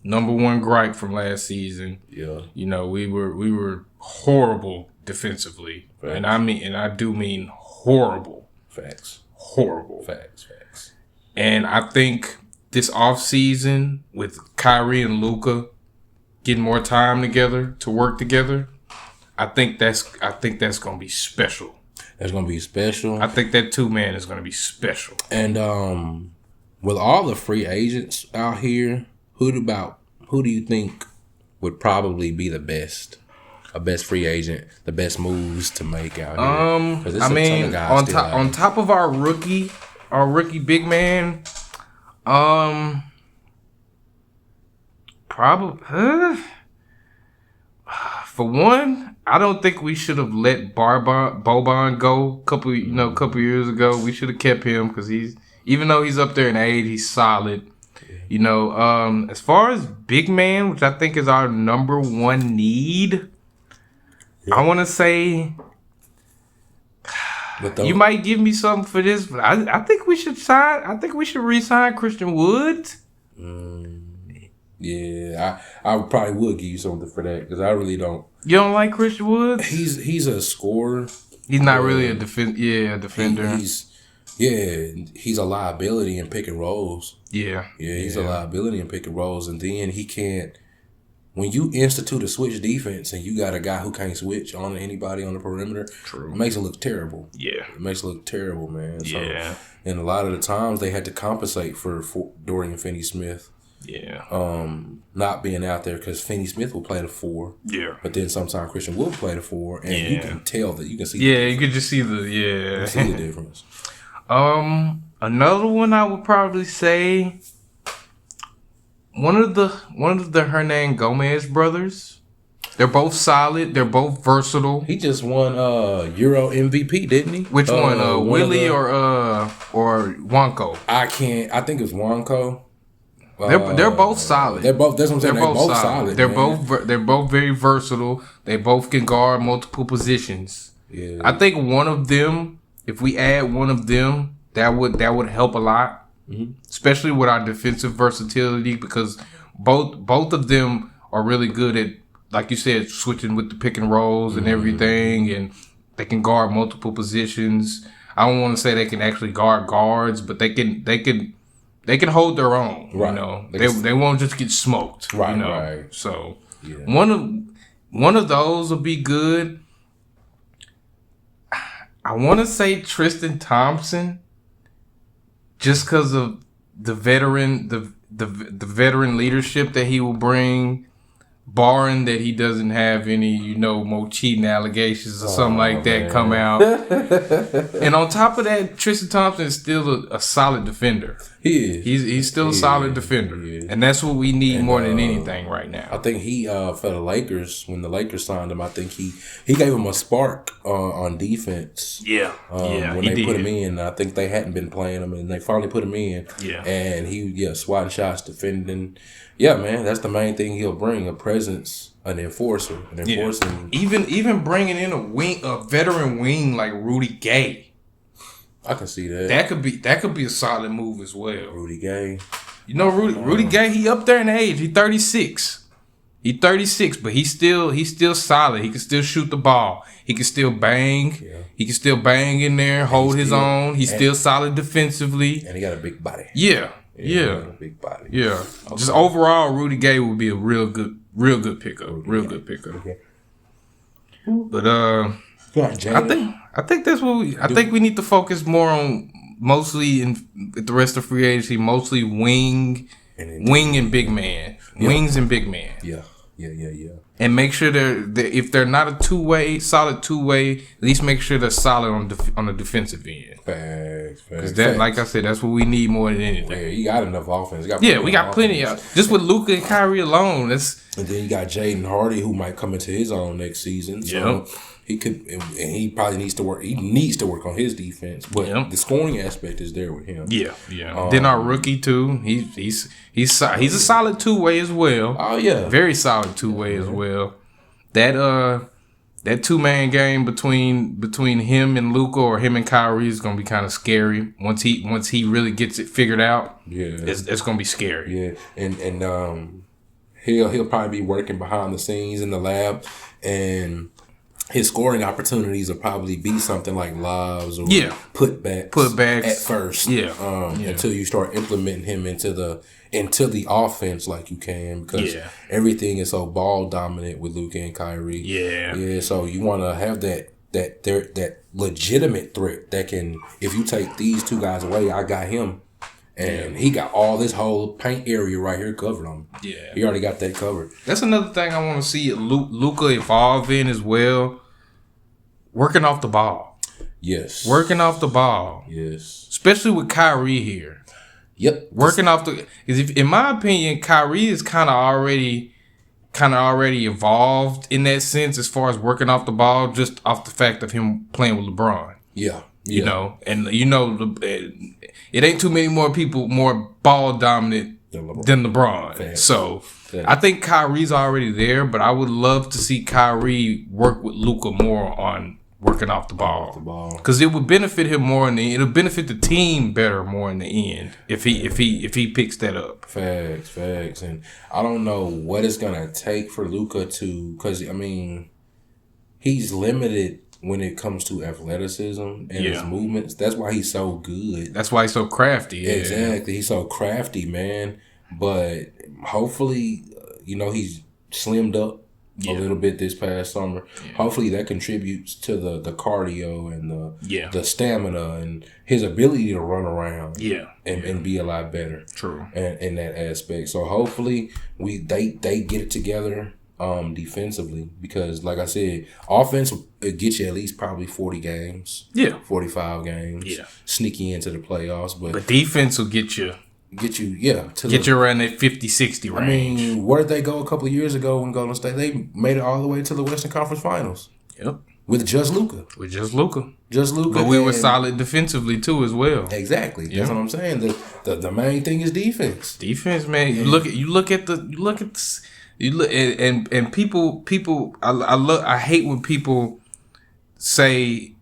number one gripe from last season. Yeah, we were horrible defensively, Facts. and I do mean horrible. Facts. Horrible. Facts. And I think this offseason with Kyrie and Luka getting more time together to work together, I think that's gonna be special. That's gonna be special. I think that 2-man is gonna be special. And with all the free agents out here, who do you think would probably be the best? a best free agent, the best moves to make out here? 'Cause I mean, on top of our rookie big man, probably for one, I don't think we should have let Boban go a couple years ago. We should have kept him because even though he's up there in age, he's solid. You know, as far as big man, which I think is our number one need, I want to say you might give me something for this, but I think we should re-sign Christian Woods. Yeah, I probably would give you something for that because I really don't. You don't like Christian Woods? He's a scorer. He's not really a defender. He's a liability in pick and rolls. He's a liability in pick and rolls, and then he can't. When you institute a switch defense and you got a guy who can't switch on anybody on the perimeter, it makes it look terrible. It makes it look terrible, man. So, and a lot of the times they had to compensate for Dorian Finney-Smith. Not being out there because Finney-Smith will play the 4. But then sometimes Christian will play the 4, and you can tell that you can see. You can just see you see the difference. Another one I would probably say one of the Hernan Gomez brothers. They're both solid. They're both versatile. He just won Euro MVP, didn't he? Which one? Willie or Wonko? I think it's Wonko. They're both solid. That's what I'm saying. They're both solid. They're both very versatile. They both can guard multiple positions. I think one of them, if we add one of them, that would help a lot. Especially with our defensive versatility, because both of them are really good at, like you said, switching with the pick and rolls and everything, and they can guard multiple positions. I don't want to say they can actually guard guards, but they can hold their own. Right. You know, they won't just get smoked. Right. You know? Right. So one of those will be good. I want to say Tristan Thompson. Just because of the veteran leadership that he will bring, barring that he doesn't have any, more cheating allegations or something like that come out. And on top of that, Tristan Thompson is still a solid defender. He is. He's still a solid defender. And that's what we need more than anything right now. I think he, for the Lakers, when the Lakers signed him, I think he gave him a spark on defense. When they put him in, I think they hadn't been playing him, and they finally put him in. And he, swatting shots, defending. Yeah, man, that's the main thing he'll bring, a presence, an enforcer. Even bringing in a veteran wing like Rudy Gay. I can see that. That could be a solid move as well. Rudy Gay. Rudy Gay, he up there in age. He 36. But he's still solid. He can still shoot the ball. He can still bang. He can still bang in there, hold his own. He's still solid defensively. And he got a big body. Yeah. Big body. Yeah. Okay. Just overall, Rudy Gay would be a real good pickup. Okay. But I think that's what I think we need to focus more on, mostly with the rest of free agency, mostly wing and big man. Wings and big man. Yeah. And make sure if they're not a solid two-way, at least make sure they're solid on the defensive end. Facts. Because like I said, that's what we need more than anything. Yeah, you got enough offense. We got plenty of. Just with Luka and Kyrie alone, and then you got Jaden Hardy, who might come into his own next season. So he could, and he probably needs to work. He needs to work on his defense, but the scoring aspect is there with him. Then our rookie too. He's a solid two-way as well. Oh yeah, very solid two-way as well. That two-man game between him and Luka or him and Kyrie is gonna be kind of scary once he really gets it figured out. It's gonna be scary. Yeah, and he'll probably be working behind the scenes in the lab, and his scoring opportunities will probably be something like lobs or putbacks at first. Until you start implementing him into the offense like you can, because everything is so ball dominant with Luka and Kyrie. So you want to have that legitimate threat that can, if you take these two guys away, I got him, And he got all this whole paint area right here covered on him. Yeah. He already got that covered. That's another thing I want to see Luka evolve in as well. Working off the ball. Yes. Working off the ball. Yes. Especially with Kyrie here. Yep. Working off the... Because in my opinion, Kyrie is kind of already evolved in that sense as far as working off the ball, just off the fact of him playing with LeBron. Yeah. You know, and it ain't too many more people more ball dominant than LeBron. Facts. So Facts. I think Kyrie's already there, but I would love to see Kyrie work with Luka more on working off the ball. Because it would benefit him more it'll benefit the team better more in the end if he picks that up. Facts. And I don't know what it's gonna take for Luka to, because I mean, he's limited when it comes to athleticism and his movements. That's why he's so good. That's why he's so crafty. Yeah. Exactly. He's so crafty, man. But hopefully, he's slimmed up a little bit this past summer. Yeah. Hopefully that contributes to the cardio and the stamina and his ability to run around and be a lot better. True. And in that aspect. So hopefully they get it together. Defensively, because like I said, offense it gets you at least probably 40 games, 45 games, sneaky into the playoffs, but defense will get you around that 50-60 range. I mean, where did they go a couple of years ago when Golden State? They made it all the way to the Western Conference Finals. Yep, with just Luka. But we were solid defensively too as well. Exactly, that's what I'm saying. The main thing is defense. Defense, man. You look at and people I hate when people say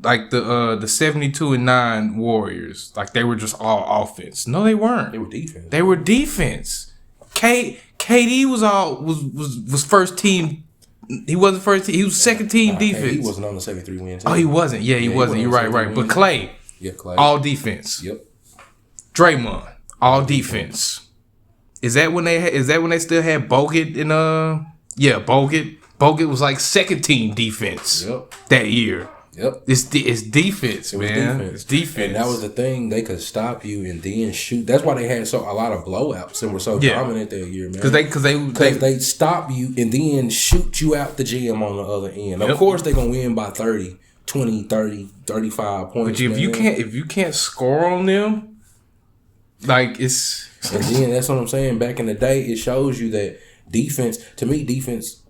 like the 72-9 Warriors, like they were just all offense. No, they weren't. They were defense. KD was first team. He wasn't first team. He was second team defense. He wasn't on the 73 win team. Oh, he wasn't. Yeah, he wasn't. You're right. But Clay, all defense. Yep. Draymond, all defense. Is that when they still had Bogut in Bogut? Bogut was like second team defense that year. Yep. It's defense, man. It's defense. And that was the thing. They could stop you and then shoot. That's why they had a lot of blowouts and were so dominant that year, man. Because they stop you and then shoot you out the gym on the other end. Of course, they're going to win by 30, 20, 30, 35 points. But if you can't score on them, like it's... And then that's what I'm saying. Back in the day, it shows you that defense. To me, defense.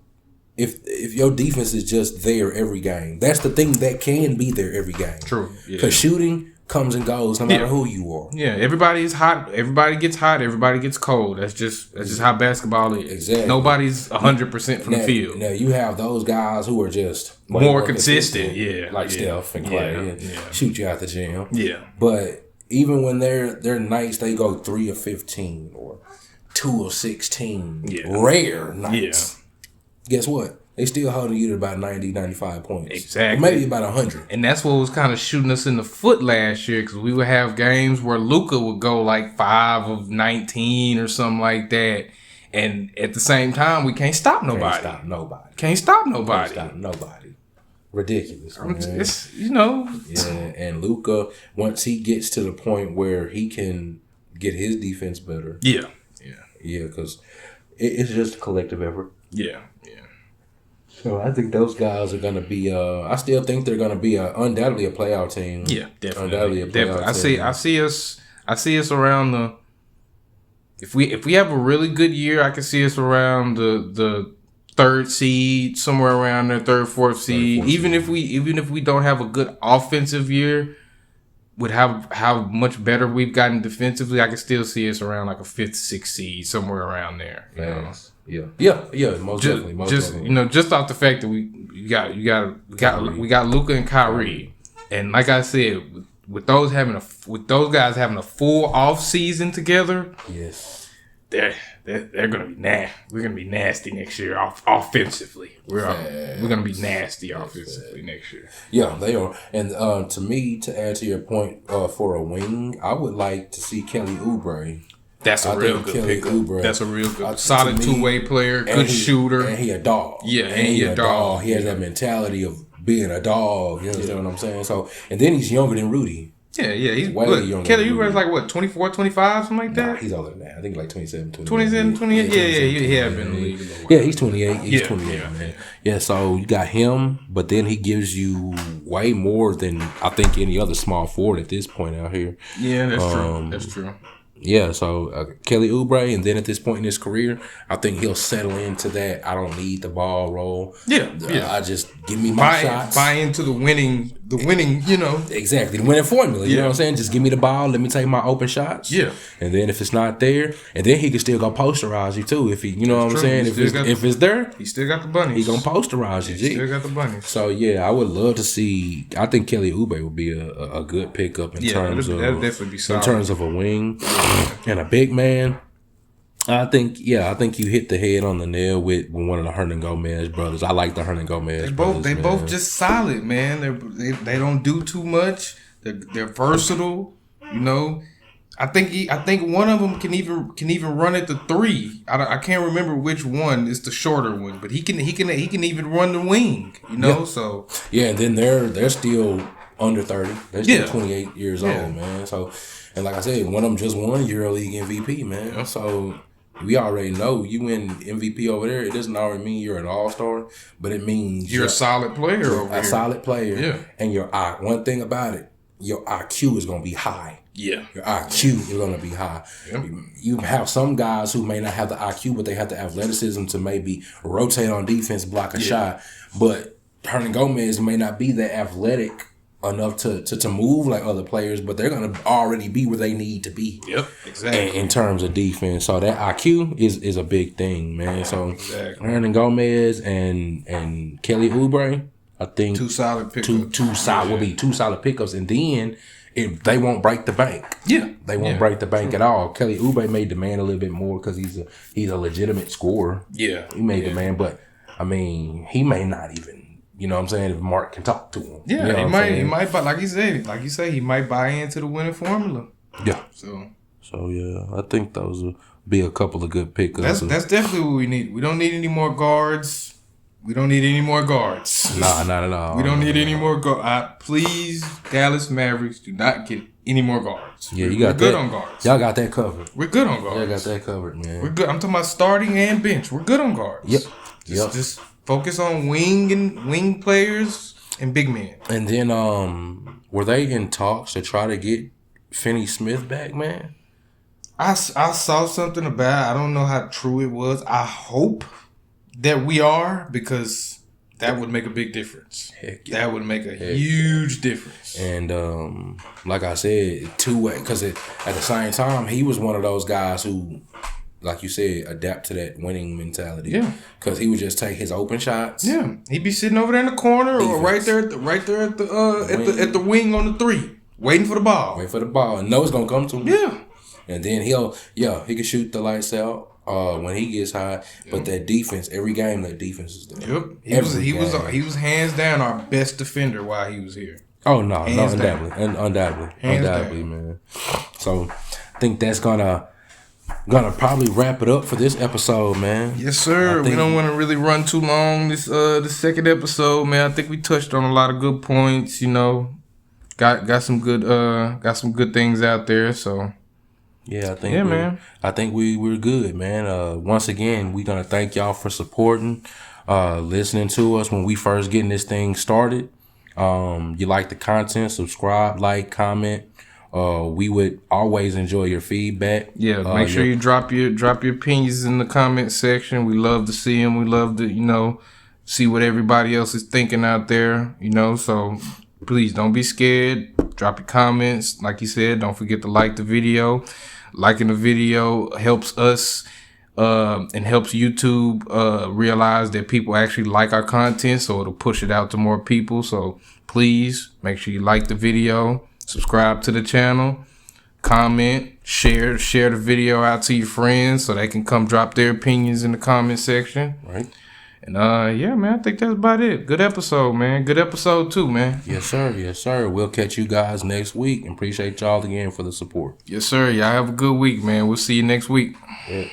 If your defense is just there every game, that's the thing that can be there every game. True. Because shooting comes and goes no matter who you are. Yeah. Everybody is hot. Everybody gets hot. Everybody gets cold. That's just how basketball is. Exactly. Nobody's 100% from the field. Now you have those guys who are just more consistent. Like Steph and Clay, shoot you out the gym. Yeah. But even when they're nights, they go 3 of 15 or 2 of 16. Yeah. Rare nights. Yeah. Guess what? They still holding you to about 90, 95 points. Exactly. Or maybe about 100. And that's what was kind of shooting us in the foot last year, because we would have games where Luka would go like 5 of 19 or something like that. And at the same time, we can't stop nobody. Can't stop nobody. Ridiculous, man. It's, Yeah, and Luka, once he gets to the point where he can get his defense better. Yeah, because it's just a collective effort. Yeah. So I think those guys are going to be. I still think they're going to be undoubtedly a playoff team. Yeah, definitely. Undoubtedly a playoff team. I see us around the. If we have a really good year, I can see us around the third seed, somewhere around there, third, fourth seed. Even if we don't have a good offensive year, with how much better we've gotten defensively, I can still see us around like a 5th, 6th seed, somewhere around there. Yes. Yeah, most definitely. Just off the fact that we got Luka and Kyrie, and like I said, with those guys having a full off season together, yes, they're gonna be nasty. We're gonna be nasty next year offensively. We're gonna be nasty offensively next year. Yeah, they are. And to me, to add to your point, for a wing, I would like to see Kelly Oubre. That's a real good pickup. That's a real good, solid two-way player, good shooter. And he a dog. Yeah, and he a dog. He has that mentality of being a dog. You understand what I'm saying? So, and then he's younger than Rudy. Yeah, he's way younger. Kelly Oubre's like what, 24, 25, something like that? Nah, he's older than that. I think like 27, 28. 27, 28? Yeah, he had been in the league a little while. Yeah, he's 28. He's 28, yeah, man. Yeah, so you got him, but then he gives you way more than I think any other small forward at this point out here. Yeah, that's true. That's true. Yeah, so Kelly Oubre, and then at this point in his career, I think he'll settle into that. I don't need the ball roll. Yeah. I just give me my shots. Buy into the winning, you know. Exactly, the winning formula. You know what I'm saying? Just give me the ball. Let me take my open shots. Yeah. And then if it's not there, and then he can still go posterize you too. If he, you know what I'm saying? If it's there, he still got the bunnies. He gonna posterize you. He still got the bunnies. So yeah, I would love to see. I think Kelly Oubre would be a good pickup in terms of that'd definitely be solid. In terms of a wing and a big man. I think you hit the head on the nail with one of the Hernan Gomez brothers. I like the Hernan Gomez brothers. They both just solid, man. They don't do too much. They're versatile, you know. I think one of them can even run at the three. I can't remember which one is the shorter one, but he can even run the wing, you know. Yeah. So yeah, and then they're still under 30. They're still 28 years old, man. So, and like I said, one of them just won EuroLeague MVP, man. Yeah. So we already know you win MVP over there. It doesn't already mean you're an all-star, but it means you're a solid player over here. A solid player. Yeah. And one thing about it, your IQ is going to be high. Yeah. Your IQ is going to be high. Yeah. You have some guys who may not have the IQ, but they have the athleticism to maybe rotate on defense, block a shot. But Hernan Gomez may not be that athletic enough to move like other players, but they're going to already be where they need to be. Yep, exactly. In terms of defense. So that IQ is a big thing, man. So Hernan Gomez and Kelly Oubre, I think two solid pickups. Will be two solid pickups, and then they won't break the bank. Yeah, they won't break the bank at all. Kelly Oubre may demand a little bit more because he's a legitimate scorer. Yeah, he may demand, but I mean, he may not even. You know what I'm saying? If Mark can talk to him. Yeah, you know he might, but like you say, he might buy into the winning formula. Yeah. So yeah, I think those will be a couple of good pickups. That's definitely what we need. We don't need any more guards. Nah, not at all. We don't need any more guards. Please, Dallas Mavericks, do not get any more guards. Yeah, you got We're good on guards. Y'all got that covered. We're good on guards. Y'all got that covered, man. We're good. I'm talking about starting and bench. We're good on guards. Yep. Just focus on wing players and big men. And then, were they in talks to try to get Finney Smith back, man? I saw something about it. I don't know how true it was. I hope that we are, because that would make a big difference. Heck yeah. That would make a huge difference. And like I said, two-way, because at the same time, he was one of those guys who, like you said, adapt to that winning mentality. Yeah, because he would just take his open shots. Yeah, he'd be sitting over there in the corner or right there at the wing on the three, waiting for the ball. And know it's gonna come to him. Yeah, and then he can shoot the lights out when he gets high. But that defense, every game, that defense is there. Yep, he was hands down our best defender while he was here. Oh no, undoubtedly, man. So I think that's gonna probably wrap it up for this episode, man. Yes, sir. We don't want to really run too long this second episode, man. I think we touched on a lot of good points, you know. Got some good things out there, so yeah, I think we're good, man. Once again, we're gonna thank y'all for supporting, listening to us when we first getting this thing started. You like the content, subscribe, like, comment. We would always enjoy your feedback. Yeah, make sure you drop your opinions in the comment section. We love to see them. We love to, see what everybody else is thinking out there, so please don't be scared. Drop your comments. Like you said, don't forget to like the video. Liking the video helps us and helps YouTube realize that people actually like our content, so it'll push it out to more people. So please make sure you like the video. Subscribe to the channel, comment, share the video out to your friends so they can come drop their opinions in the comment section. Right. And yeah, man, I think that's about it. Good episode, man. Good episode too, man. Yes, sir. We'll catch you guys next week, and appreciate y'all again for the support. Yes, sir. Y'all have a good week, man. We'll see you next week. Yeah.